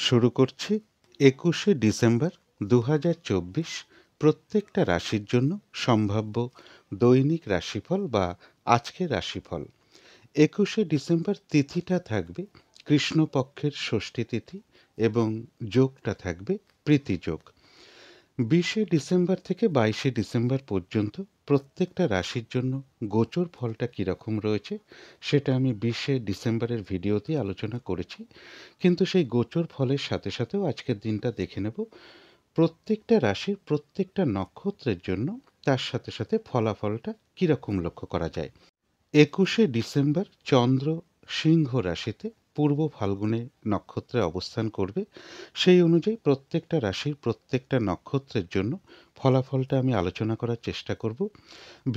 শুরু করছি 21শে ডিসেম্বর 2024 প্রত্যেকটা রাশির জন্য সম্ভাব্য দৈনিক রাশিফল বা আজকের রাশিফল। 21শে ডিসেম্বর তিথিটা থাকবে কৃষ্ণপক্ষের ষষ্ঠী তিথি এবং যোগটা থাকবে প্রীতিযোগ। 20শে ডিসেম্বর থেকে 22শে ডিসেম্বর পর্যন্ত প্রত্যেকটা রাশির জন্য গোচর ফলটা কীরকম রয়েছে সেটা আমি 20শে ডিসেম্বরের ভিডিওতে আলোচনা করেছি, কিন্তু সেই গোচর ফলের সাথে সাথেও আজকের দিনটা দেখে নেব প্রত্যেকটা রাশির প্রত্যেকটা নক্ষত্রের জন্য তার সাথে সাথে ফলাফলটা কীরকম লক্ষ্য করা যায়। 21শে ডিসেম্বর চন্দ্র সিংহ রাশিতে পূর্ব ফাল্গুনে নক্ষত্রে অবস্থান করবে। সেই অনুযায়ী প্রত্যেকটা রাশির প্রত্যেকটা নক্ষত্রের জন্য ফলাফলটা আমি আলোচনা করার চেষ্টা করব।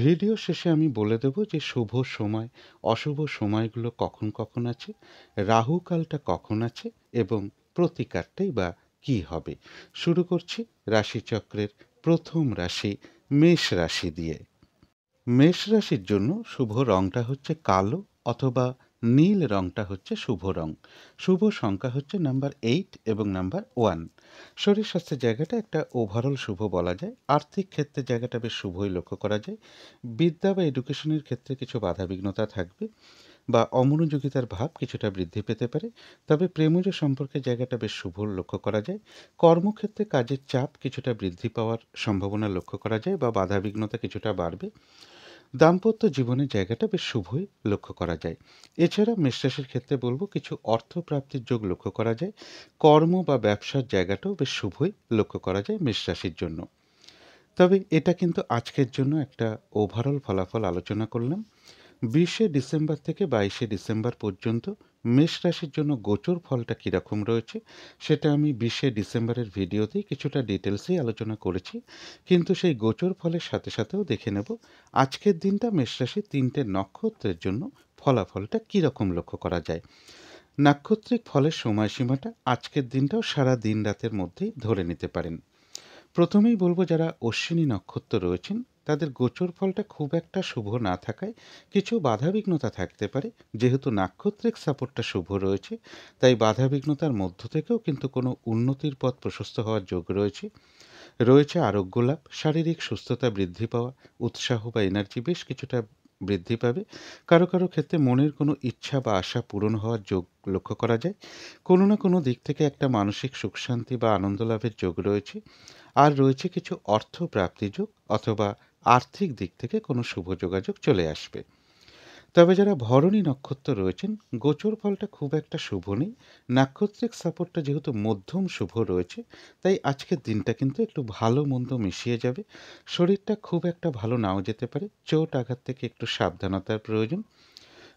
ভিডিও শেষে আমি বলে দেব যে শুভ সময় অশুভ সময়গুলো কখন কখন আছে, রাহুকালটা কখন আছে এবং প্রতিকারটাই বা কী হবে। শুরু করছি রাশিচক্রের প্রথম রাশি মেষ রাশি দিয়ে। মেষ রাশির জন্য শুভ রংটা হচ্ছে কালো অথবা নীল রংটা হচ্ছে শুভ রং। শুভ সংখ্যা হচ্ছে নাম্বার 8 এবং নাম্বার 1। শরীর স্বাস্থ্যের জায়গাটা একটা ওভারঅল শুভ বলা যায়। আর্থিক ক্ষেত্রে জায়গাটা বেশ শুভই লক্ষ্য করা যায়। বিদ্যা বা এডুকেশনের ক্ষেত্রে কিছু বাধাবিঘ্নতা থাকবে বা অমনোযোগিতার ভাব কিছুটা বৃদ্ধি পেতে পারে, তবে প্রেমজ সম্পর্কের জায়গাটা বেশ শুভ লক্ষ্য করা যায়। কর্মক্ষেত্রে কাজের চাপ কিছুটা বৃদ্ধি পাওয়ার সম্ভাবনা লক্ষ্য করা যায় বা বাধাবিঘ্নতা কিছুটা বাড়বে। দাম্পত্য জীবনের জায়গাটা বেশ শুভই লক্ষ্য করা যায়। এছাড়া মেষরাশির ক্ষেত্রে বলবো কিছু অর্থপ্রাপ্তির যোগ লক্ষ্য করা যায়। কর্ম বা ব্যবসার জায়গাটাও বেশ শুভই লক্ষ্য করা যায় মেষরাশির জন্য। তবে এটা কিন্তু আজকের জন্য একটা ওভারঅল ফলাফল আলোচনা করলাম। 20শে ডিসেম্বর থেকে 22শে ডিসেম্বর পর্যন্ত মেষ রাশির জন্য গোচর ফলটা কীরকম রয়েছে সেটা আমি 20শে ডিসেম্বরের ভিডিওতেই কিছুটা ডিটেলসেই আলোচনা করেছি, কিন্তু সেই গোচর ফলের সাথে সাথেও দেখে নেব আজকের দিনটা মেষ রাশির 3টে নক্ষত্রের জন্য ফলাফলটা কীরকম লক্ষ্য করা যায়। নাক্ষত্রিক ফলের সময়সীমাটা আজকের দিনটাও সারা দিন রাতের মধ্যেই ধরে নিতে পারেন। প্রথমেই বলবো যারা অশ্বিনী নক্ষত্র রয়েছেন তাদের গোচর ফলটা খুব একটা শুভ না থাকায় কিছু বাধাবিঘ্নতা থাকতে পারে। যেহেতু নাক্ষত্রিক সাপোর্টটা শুভ রয়েছে তাই বাধাবিঘ্নতার মধ্য থেকেও কিন্তু কোনো উন্নতির পথ প্রশস্ত হওয়ার যোগ রয়েছে। রয়েছে আরোগ্য লাভ, শারীরিক সুস্থতা বৃদ্ধি পাওয়া, উৎসাহ বা এনার্জি বেশ কিছুটা বৃদ্ধি পাবে। কারো কারো ক্ষেত্রে মনের কোনো ইচ্ছা বা আশা পূরণ হওয়ার যোগ লক্ষ্য করা যায়। কোনো না কোনো দিক থেকে একটা মানসিক সুখ শান্তি বা আনন্দ লাভের যোগ রয়েছে। আর রয়েছে কিছু অর্থ প্রাপ্তি যোগ অথবা আর্থিক দিক থেকে কোনো শুভ যোগাযোগ চলে আসবে। তবে যারা ভরণী নক্ষত্র রয়েছেন গোচর ফলটা খুব একটা শুভ নেই। নাক্ষত্রিক সাপোর্টটা যেহেতু মধ্যম শুভ রয়েছে তাই আজকের দিনটা কিন্তু একটু ভালো মন্দ মিশিয়ে যাবে। শরীরটা খুব একটা ভালো নাও যেতে পারে, চোট আঘাত থেকে একটু সাবধানতার প্রয়োজন।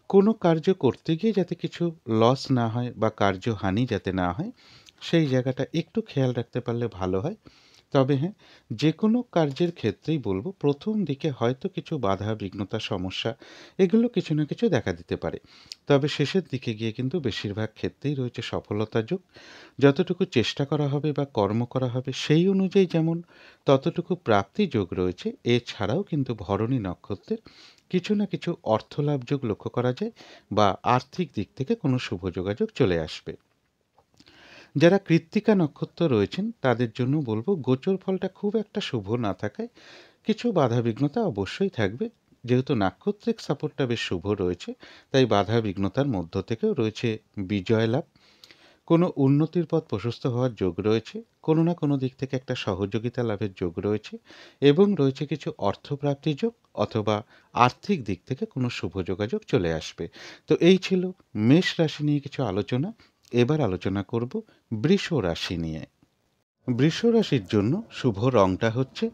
কোনো কার্য করতে গিয়ে যাতে কিছু লস না হয় বা কার্যহানি যাতে না হয় সেই জায়গাটা একটু খেয়াল রাখতে পারলে ভালো হয়। তবে হ্যাঁ, যে কোনো কার্যের ক্ষেত্রেই বলবো প্রথম দিকে হয়তো কিছু বাধা বিঘ্নতা সমস্যা এগুলো কিছু না কিছু দেখা দিতে পারে, তবে শেষের দিকে গিয়ে কিন্তু বেশিরভাগ ক্ষেত্রেই রয়েছে সফলতা যোগ। যতটুকু চেষ্টা করা হবে বা কর্ম করা হবে সেই অনুযায়ী যেমন ততটুকু প্রাপ্তি যোগ রয়েছে। এছাড়াও কিন্তু ভরণী নক্ষত্রের কিছু না কিছু অর্থলাভ যোগ লক্ষ্য করা যায় বা আর্থিক দিক থেকে কোনো শুভ যোগাযোগ চলে আসবে। যারা কৃত্তিকা নক্ষত্র রয়েছেন তাদের জন্য বলবো গোচর ফলটা খুব একটা শুভ না থাকায় কিছু বাধাবিঘ্নতা অবশ্যই থাকবে। যেহেতু নাক্ষত্রিক সাপোর্টটা বেশ শুভ রয়েছে তাই বাধাবিঘ্নতার মধ্য থেকেও রয়েছে বিজয় লাভ, কোনো উন্নতির পথ প্রশস্ত হওয়ার যোগ রয়েছে, কোনো না কোনো দিক থেকে একটা সহযোগিতা লাভের যোগ রয়েছে এবং রয়েছে কিছু অর্থপ্রাপ্তি যোগ অথবা আর্থিক দিক থেকে কোনো শুভ যোগাযোগ চলে আসবে। তো এই ছিল মেষ রাশি নিয়ে কিছু আলোচনা। এবার আলোচনা করব বৃষ রাশি নিয়ে। বৃষ রাশির জন্য শুভ রংটা হচ্ছে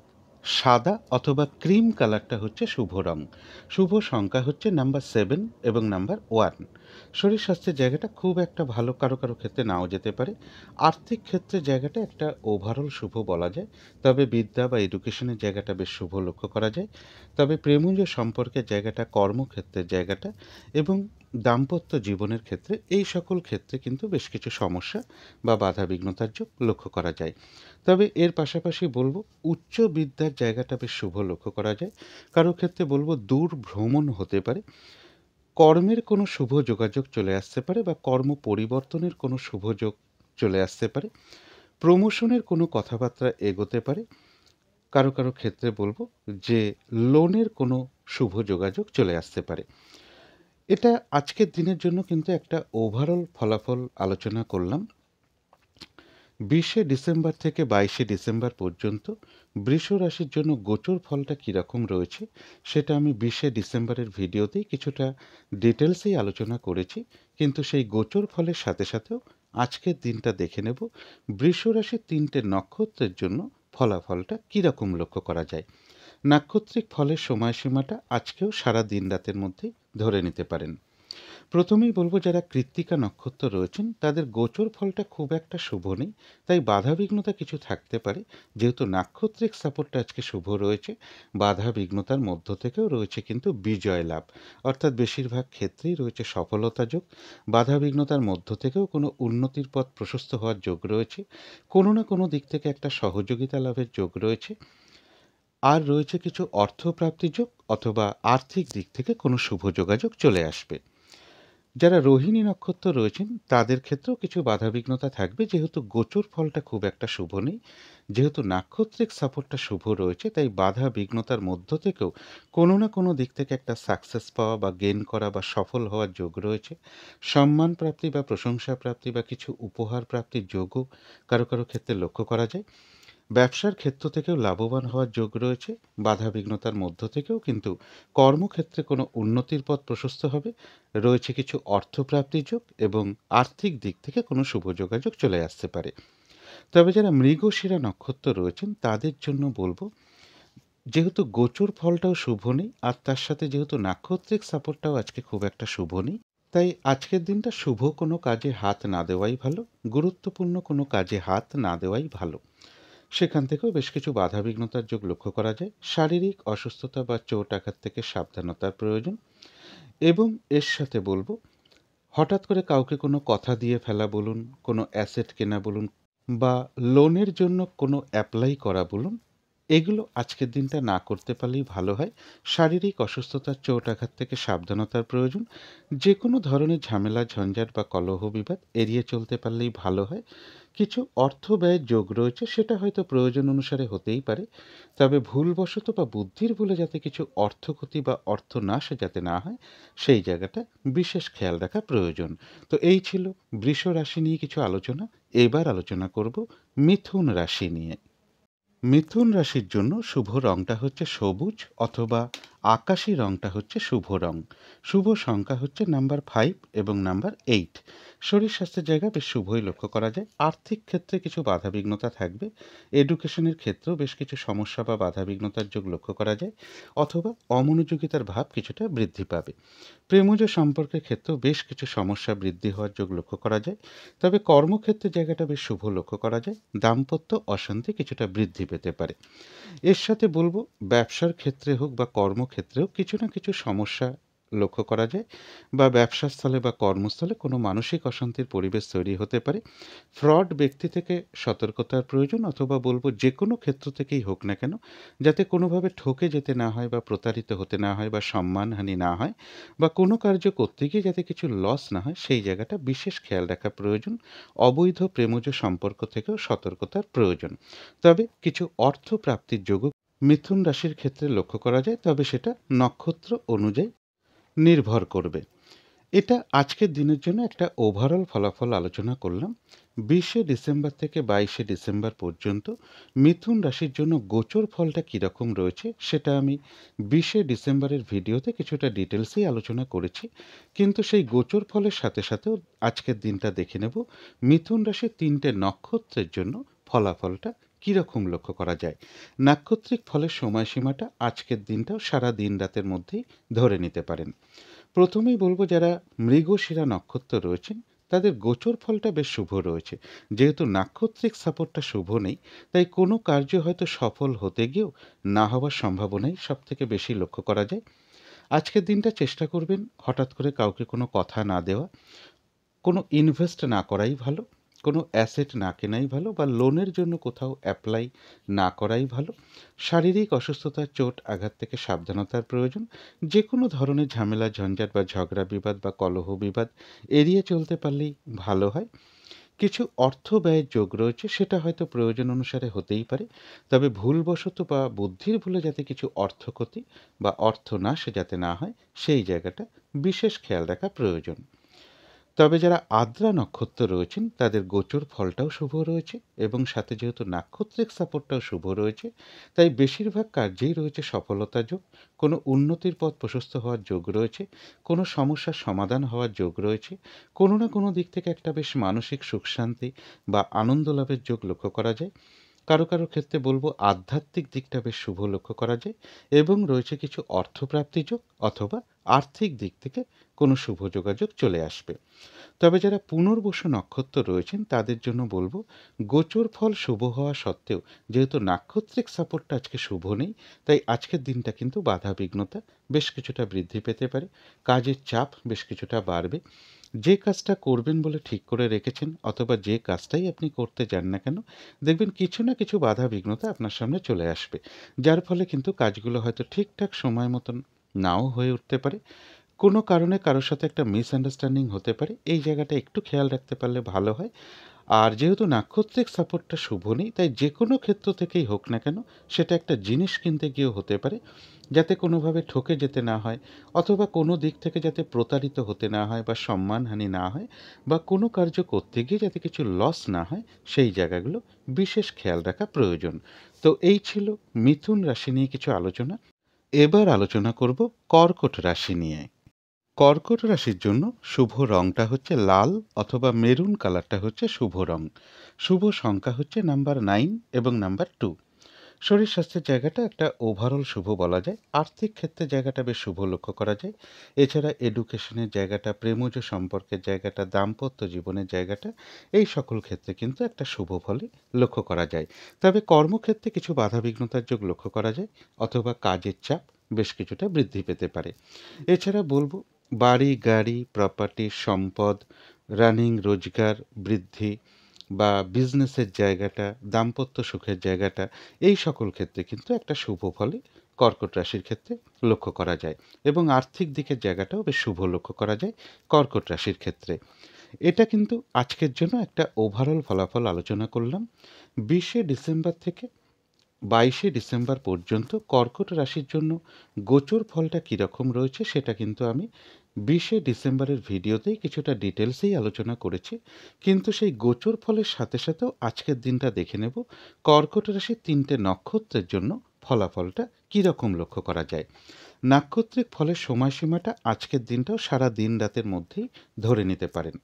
সাদা অথবা ক্রিম কালারটা হচ্ছে শুভ রং। শুভ সংখ্যা হচ্ছে নাম্বার 7 এবং নাম্বার 1। শরীর স্বাস্থ্যের জায়গাটা খুব একটা ভালো কারো কারো ক্ষেত্রে নাও যেতে পারে। আর্থিক ক্ষেত্রে জায়গাটা একটা ওভারঅল শুভ বলা যায়, তবে বিদ্যা বা এডুকেশনের জায়গাটা বেশ শুভ লক্ষ্য করা যায়। তবে প্রেমজ সম্পর্কের জায়গাটা, কর্মক্ষেত্রের জায়গাটা এবং দাম্পত্য জীবনের ক্ষেত্রে এই সকল ক্ষেত্রে কিন্তু বেশ কিছু সমস্যা বা বাধাবিঘ্নতার যোগ লক্ষ্য করা যায়। তবে এর পাশাপাশি বলবো উচ্চ বিদ্যার জায়গাটা বেশ শুভ লক্ষ্য করা যায়। কারো ক্ষেত্রে বলবো দূর ভ্রমণ হতে পারে, কর্মের কোনো শুভ যোগাযোগ চলে আসতে পারে বা কর্ম পরিবর্তনের কোনো শুভ যোগ চলে আসতে পারে। প্রমোশনের কোনো কথাবার্তা এগোতে পারে। কারো কারো ক্ষেত্রে বলবো যে লোনের কোনো শুভ যোগাযোগ চলে আসতে পারে। এটা আজকের দিনের জন্য কিন্তু একটা ওভারঅল ফলাফল আলোচনা করলাম। 20শে ডিসেম্বর থেকে 22শে ডিসেম্বর পর্যন্ত বৃষ রাশির জন্য গোচর ফলটা কীরকম রয়েছে সেটা আমি 20শে ডিসেম্বরের ভিডিওতেই কিছুটা ডিটেলসেই আলোচনা করেছি, কিন্তু সেই গোচর ফলের সাথে সাথেও আজকের দিনটা দেখে নেব বৃষ রাশির 3টে নক্ষত্রের জন্য ফলাফলটা কীরকম লক্ষ্য করা যায়। নাক্ষত্রিক ফলের সময়সীমাটা আজকেও সারা দিন রাতের মধ্যেই ধরে নিতে পারেন। প্রথমেই বলবো যারা কৃত্তিকা নক্ষত্র রয়েছেন তাদের গোচর ফলটা খুব একটা শুভ নেই, তাই বাধাবিঘ্নতা কিছু থাকতে পারে। যেহেতু নাক্ষত্রিক সাপোর্টটা আজকে শুভ রয়েছে, বাধাবিঘ্নতার মধ্য থেকেও রয়েছে কিন্তু বিজয় লাভ, অর্থাৎ বেশিরভাগ ক্ষেত্রেই রয়েছে সফলতা যোগ। বাধাবিঘ্নতার মধ্য থেকেও কোনো উন্নতির পথ প্রশস্ত হওয়ার যোগ রয়েছে, কোনো না কোনো দিক থেকে একটা সহযোগিতা লাভের যোগ রয়েছে, আর রয়েছে কিছু অর্থপ্রাপ্তি যোগ অথবা আর্থিক দিক থেকে কোনো শুভ যোগাযোগ চলে আসবে। যারা রোহিণী নক্ষত্র রয়েছেন তাদের ক্ষেত্রেও কিছু বাধাবিঘ্নতা থাকবে, যেহেতু গোচর ফলটা খুব একটা শুভ নেই। যেহেতু নাক্ষত্রিক সাপোর্টটা শুভ রয়েছে, তাই বাধা বিঘ্নতার মধ্য থেকেও কোনো না কোনো দিক থেকে একটা সাকসেস পাওয়া বা গেইন করা বা সফল হওয়ার যোগ রয়েছে। সম্মান প্রাপ্তি বা প্রশংসা প্রাপ্তি বা কিছু উপহার প্রাপ্তির যোগও কারো কারো ক্ষেত্রে লক্ষ্য করা যায়। ব্যবসার ক্ষেত্র থেকেও লাভবান হওয়ার যোগ রয়েছে। বাধাবিঘ্নতার মধ্য থেকেও কিন্তু কর্মক্ষেত্রে কোনো উন্নতির পথ প্রশস্ত হবে। রয়েছে কিছু অর্থপ্রাপ্তির যোগ এবং আর্থিক দিক থেকে কোনো শুভ যোগাযোগ চলে আসতে পারে। তবে যারা মৃগশিরা নক্ষত্র রয়েছেন তাদের জন্য বলবো, যেহেতু গোচর ফলটাও শুভ নেই আর তার সাথে যেহেতু নাক্ষত্রিক সাপোর্টটাও আজকে খুব একটা শুভ নেই, তাই আজকের দিনটা শুভ কোনো কাজে হাত না দেওয়াই ভালো, গুরুত্বপূর্ণ কোনো কাজে হাত না দেওয়াই ভালো। সেখান থেকেও বেশ কিছু বাধাবিঘ্নতার যোগ লক্ষ্য করা যায়। শারীরিক অসুস্থতা বা চোট আঘাত থেকে সাবধানতার প্রয়োজন। এবং এর সাথে বলবো, হঠাৎ করে কাউকে কোনো কথা দিয়ে ফেলা বলুন, কোনো অ্যাসেট কেনা বলুন বা লোনের জন্য কোনো অ্যাপ্লাই করা বলুন, এগুলো আজকের দিনটা না করতে পারলেই ভালো হয়। শারীরিক অসুস্থতার চোট আঘাত থেকে সাবধানতার প্রয়োজন। যে কোনো ধরনের ঝামেলা ঝঞ্ঝাট বা কলহ বিবাদ এড়িয়ে চলতে পারলেই ভালো হয়। কিছু অর্থ ব্যয়ের যোগ রয়েছে, সেটা হয়তো প্রয়োজন অনুসারে হতেই পারে, তবে ভুলবশত বা বুদ্ধির ভুলে যাতে কিছু অর্থক্ষতি বা অর্থনাশ যাতে না হয় সেই জায়গাটা বিশেষ খেয়াল রাখা প্রয়োজন। তো এই ছিল বৃষ রাশি নিয়ে কিছু আলোচনা। এবার আলোচনা করব মিথুন রাশি নিয়ে। মিথুন রাশির জন্য শুভ রংটা হচ্ছে সবুজ অথবা আকাশি রংটা হচ্ছে শুভ রং। শুভ সংখ্যা হচ্ছে নাম্বার 5 এবং নাম্বার 8। শরীর স্বাস্থ্যের জায়গা বেশ শুভই লক্ষ্য করা যায়। আর্থিক ক্ষেত্রে কিছু বাধাবিঘ্নতা থাকবে। এডুকেশনের ক্ষেত্রেও বেশ কিছু সমস্যা বা বাধাবিঘ্নতার যোগ লক্ষ্য করা যায়, অথবা অমনোযোগিতার ভাব কিছুটা বৃদ্ধি পাবে। প্রেমজ সম্পর্কের ক্ষেত্রেও বেশ কিছু সমস্যা বৃদ্ধি হওয়ার যোগ লক্ষ্য করা যায়। তবে কর্মক্ষেত্রে জায়গাটা বেশ শুভ লক্ষ্য করা যায়। দাম্পত্য অশান্তি কিছুটা বৃদ্ধি পেতে পারে। এর সাথে বলবো, ব্যবসার ক্ষেত্রে হোক বা কর্মক্ষেত্রেও কিছু না কিছু সমস্যা লক্ষ্য করা যায়, বা ব্যবসাস্থলে বা কর্মস্থলে কোনো মানসিক অশান্তির পরিবেশ তৈরি হতে পারে। ফ্রড ব্যক্তি থেকে সতর্কতার প্রয়োজন, অথবা বলবো যে কোনো ক্ষেত্র থেকেই হোক না কেন যাতে কোনোভাবে ঠকে যেতে না হয় বা প্রতারিত হতে না হয় বা সম্মানহানি না হয়, বা কোনো কার্য করতে গিয়ে যাতে কিছু লস না হয় সেই জায়গাটা বিশেষ খেয়াল রাখা প্রয়োজন। অবৈধ প্রেমজ সম্পর্ক থেকেও সতর্কতার প্রয়োজন। তবে কিছু অর্থ প্রাপ্তির যোগও মিথুন রাশির ক্ষেত্রে লক্ষ্য করা যায়, তবে সেটা নক্ষত্র অনুযায়ী নির্ভর করবে। এটা আজকের দিনের জন্য একটা ওভারঅল ফলাফল আলোচনা করলাম। 20শে ডিসেম্বর থেকে 22শে ডিসেম্বর পর্যন্ত মিথুন রাশির জন্য গোচর ফলটা কীরকম রয়েছে সেটা আমি 20শে ডিসেম্বরের ভিডিওতে কিছুটা ডিটেলসেই আলোচনা করেছি, কিন্তু সেই গোচর ফলের সাথে সাথেও আজকের দিনটা দেখে নেব মিথুন রাশির 3টে নক্ষত্রের জন্য ফলাফলটা কীরকম লক্ষ্য করা যায়। নাক্ষত্রিক ফলের সময়সীমাটা আজকের দিনটাও সারা দিন রাতের মধ্যেই ধরে নিতে পারেন। প্রথমেই বলবো, যারা মৃগশিরা নক্ষত্র রয়েছেন তাদের গোচর ফলটা বেশ শুভ রয়েছে। যেহেতু নাক্ষত্রিক সাপোর্টটা শুভ নেই, তাই কোনো কার্য হয়তো সফল হতে গিয়েও না হওয়ার সম্ভাবনাই সব থেকে বেশি লক্ষ্য করা যায়। আজকের দিনটা চেষ্টা করবেন হঠাৎ করে কাউকে কোনো কথা না দেওয়া, কোনো ইনভেস্ট না করাই ভালো, কোনো অ্যাসেট না কেনাই ভালো, বা লোনের জন্য কোথাও অ্যাপ্লাই না করাই ভালো। শারীরিক অসুস্থতার চোট আঘাত থেকে সাবধানতার প্রয়োজন। যে কোনো ধরনের ঝামেলা ঝঞ্ঝাট বা ঝগড়া বিবাদ বা কলহ বিবাদ এড়িয়ে চলতে পারলেই ভালো হয়। কিছু অর্থ ব্যয়ের যোগ রয়েছে, সেটা হয়তো প্রয়োজন অনুসারে হতেই পারে, তবে ভুলবশত বা বুদ্ধির ভুলে যাতে কিছু অর্থক্ষতি বা অর্থনাশ যাতে না হয় সেই জায়গাটা বিশেষ খেয়াল রাখা প্রয়োজন। তবে যারা আদ্রা নক্ষত্র রয়েছেন তাদের গোচর ফলটাও শুভ রয়েছে এবং সাথে যেহেতু নাক্ষত্রিক সাপোর্টটাও শুভ রয়েছে, তাই বেশিরভাগ কার্যেই রয়েছে সফলতা যোগ, কোনো উন্নতির পথ প্রশস্ত হওয়ার যোগ রয়েছে, কোনো সমস্যার সমাধান হওয়ার যোগ রয়েছে, কোনো না কোনো দিক থেকে একটা বেশ মানসিক সুখ শান্তি বা আনন্দ লাভের যোগ লক্ষ্য করা যায়। কারো কারো ক্ষেত্রে বলবো আধ্যাত্মিক দিকটা বেশ শুভ লক্ষ্য করা যায় এবং রয়েছে কিছু অর্থপ্রাপ্তি যোগ অথবা আর্থিক দিক থেকে কোনো শুভ যোগাযোগ চলে আসবে। তবে যারা পুনর্বসু নক্ষত্র রয়েছেন তাদের জন্য বলবো গোচর ফল শুভ হওয়া সত্ত্বেও যেহেতু নাক্ষত্রিক সাপোর্টটা আজকে শুভ নেই, তাই আজকের দিনটা কিন্তু বাধা বিঘ্নতা বেশ কিছুটা বৃদ্ধি পেতে পারে, কাজের চাপ বেশ কিছুটা বাড়বে। যে কাজটা করবেন বলে ঠিক করে রেখেছেন অথবা যে কাজটাই আপনি করতে যান না কেন, দেখবেন কিছু না কিছু বাধা বিঘ্নতা আপনার সামনে চলে আসবে, যার ফলে কিন্তু কাজগুলো হয়তো ঠিকঠাক সময় মতন নাও হয়ে উঠতে পারে। কোনো কারণে কারো সাথে একটা মিসআন্ডারস্ট্যান্ডিং হতে পারে, এই জায়গাটা একটু খেয়াল রাখতে পারলে ভালো হয়। আর যেহেতু নাক্ষত্রিক সাপোর্টটা শুভ নেই, তাই যে কোনো ক্ষেত্র থেকেই হোক না কেন সেটা একটা জিনিস কিনতে গিয়েও হতে পারে, যাতে কোনোভাবে ঠকে যেতে না হয় অথবা কোনো দিক থেকে যাতে প্রতারিত হতে না হয় বা সম্মানহানি না হয় বা কোনো কার্য করতে গিয়ে যাতে কিছু লস না হয়, সেই জায়গাগুলো বিশেষ খেয়াল রাখা প্রয়োজন। তো এই ছিল মিথুন রাশি নিয়ে কিছু আলোচনা। এবার আলোচনা করব কর্কট রাশি নিয়ে। কর্কট রাশির জন্য শুভ রংটা হচ্ছে লাল অথবা মেরুন কালারটা হচ্ছে শুভ রং। শুভ সংখ্যা হচ্ছে নাম্বার 9 এবং নাম্বার 2। শরীর স্বাস্থ্যের জায়গাটা একটা ওভারঅল শুভ বলা যায়, আর্থিক ক্ষেত্রে জায়গাটা বেশ শুভ লক্ষ্য করা যায়। এছাড়া এডুকেশনের জায়গাটা, প্রেমজ সম্পর্কের জায়গাটা, দাম্পত্য জীবনের জায়গাটা, এই সকল ক্ষেত্রে কিন্তু একটা শুভ ফলই লক্ষ্য করা যায়। তবে কর্মক্ষেত্রে কিছু বাধাবিঘ্নতার যোগ লক্ষ্য করা যায় অথবা কাজের চাপ বেশ কিছুটা বৃদ্ধি পেতে পারে। এছাড়া বলবো বাড়ি গাড়ি প্রপার্টি সম্পদ, রানিং রোজগার বৃদ্ধি বা বিজনেসের জায়গাটা, দাম্পত্য সুখের জায়গাটা, এই সকল ক্ষেত্রে কিন্তু একটা শুভ ফলই কর্কট রাশির ক্ষেত্রে লক্ষ্য করা যায় এবং আর্থিক দিকের জায়গাটাও বেশ শুভ লক্ষ্য করা যায় কর্কট রাশির ক্ষেত্রে। এটা কিন্তু আজকের জন্য একটা ওভারঅল ফলাফল আলোচনা করলাম। 20শে ডিসেম্বর থেকে 22শে ডিসেম্বর পর্যন্ত কর্কট রাশির জন্য গোচর ফলটা কীরকম রয়েছে সেটা কিন্তু আমি 20শে ডিসেম্বরের ভিডিওতেই কিছুটা ডিটেলসেই আলোচনা করেছি। কিন্তু সেই গোচর ফলের সাথে সাথেও আজকের দিনটা দেখে নেব কর্কট রাশির 3টে নক্ষত্রের জন্য ফলাফলটা কীরকম লক্ষ্য করা যায়। নাক্ষত্রিক ফলের সময়সীমাটা আজকের দিনটাও সারা দিন রাতের মধ্যেই ধরে নিতে পারেন।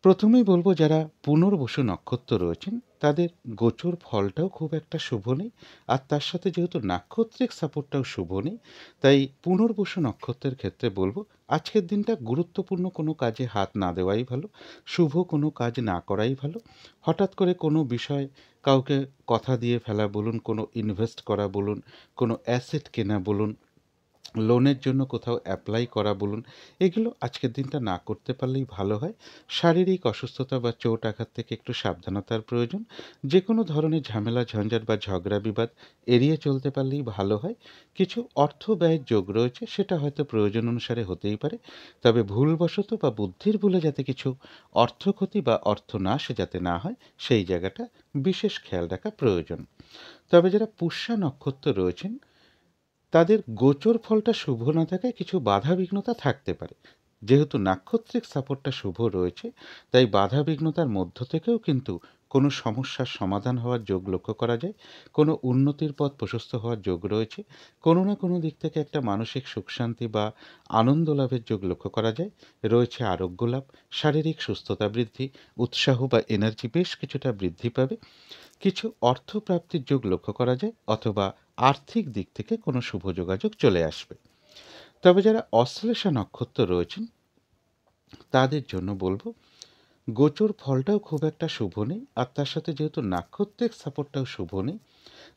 প্রথমেই বলবো যারা পুনর্বসু নক্ষত্র রয়েছেন তাদের গোচর ফলটাও খুব একটা শুভ নেই, আর তার সাথে যেহেতু নাক্ষত্রিক সাপোর্টটাও শুভ নেই, তাই পুনর্বসু নক্ষত্রের ক্ষেত্রে বলবো আজকের দিনটা গুরুত্বপূর্ণ কোনো কাজে হাত না দেওয়াই ভালো, শুভ কোনো কাজ না করাই ভালো। হঠাৎ করে কোনো বিষয় কাউকে কথা দিয়ে ফেলা বলুন, কোনো ইনভেস্ট করা বলুন, কোনো অ্যাসেট কেনা বলুন, লোনের জন্য কোথাও অ্যাপ্লাই করা বলুন, এগুলো আজকের দিনটা না করতে পারলেই ভালো হয়। শারীরিক অসুস্থতা বা চোট আঘাত থেকে একটু সাবধানতার প্রয়োজন। যে কোনো ধরনের ঝামেলা ঝঞ্ঝাট বা ঝগড়া বিবাদ এড়িয়ে চলতে পারলেই ভালো হয়। কিছু অর্থ ব্যয়ের যোগ রয়েছে, সেটা হয়তো প্রয়োজন অনুসারে হতেই পারে, তবে ভুলবশত বা বুদ্ধির ভুলে যাতে কিছু অর্থক্ষতি বা অর্থনাশ যাতে না হয় সেই জায়গাটা বিশেষ খেয়াল রাখা প্রয়োজন। তবে যারা পুষ্যা নক্ষত্র রয়েছেন তাদের গোচর ফলটা শুভ না থাকায় কিছু বাধা বিঘ্নতা থাকতে পারে। যেহেতু নাক্ষত্রিক সাপোর্টটা শুভ রয়েছে, তাই বাধা বিঘ্নতার মধ্য থেকেও কিন্তু কোনো সমস্যার সমাধান হওয়ার যোগ লক্ষ্য করা যায়, কোনো উন্নতির পথ প্রশস্ত হওয়ার যোগ রয়েছে, কোনো না কোনো দিক থেকে একটা মানসিক সুখ শান্তি বা আনন্দ লাভের যোগ লক্ষ্য করা যায়, রয়েছে আরোগ্য লাভ, শারীরিক সুস্থতা বৃদ্ধি, উৎসাহ বা এনার্জি বেশ কিছুটা বৃদ্ধি পাবে। কিছু অর্থ প্রাপ্তির যোগ লক্ষ্য করা যায় অথবা আর্থিক দিক থেকে কোনো শুভ যোগাযোগ চলে আসবে। তবে যারা অশ্লেষা নক্ষত্র রয়েছেন তাদের জন্য বলবো গোচর ফলটাও খুব একটা শুভ নেই, আর তার সাথে যেহেতু নাক্ষত্রিক সাপোর্টটাও শুভ নেই,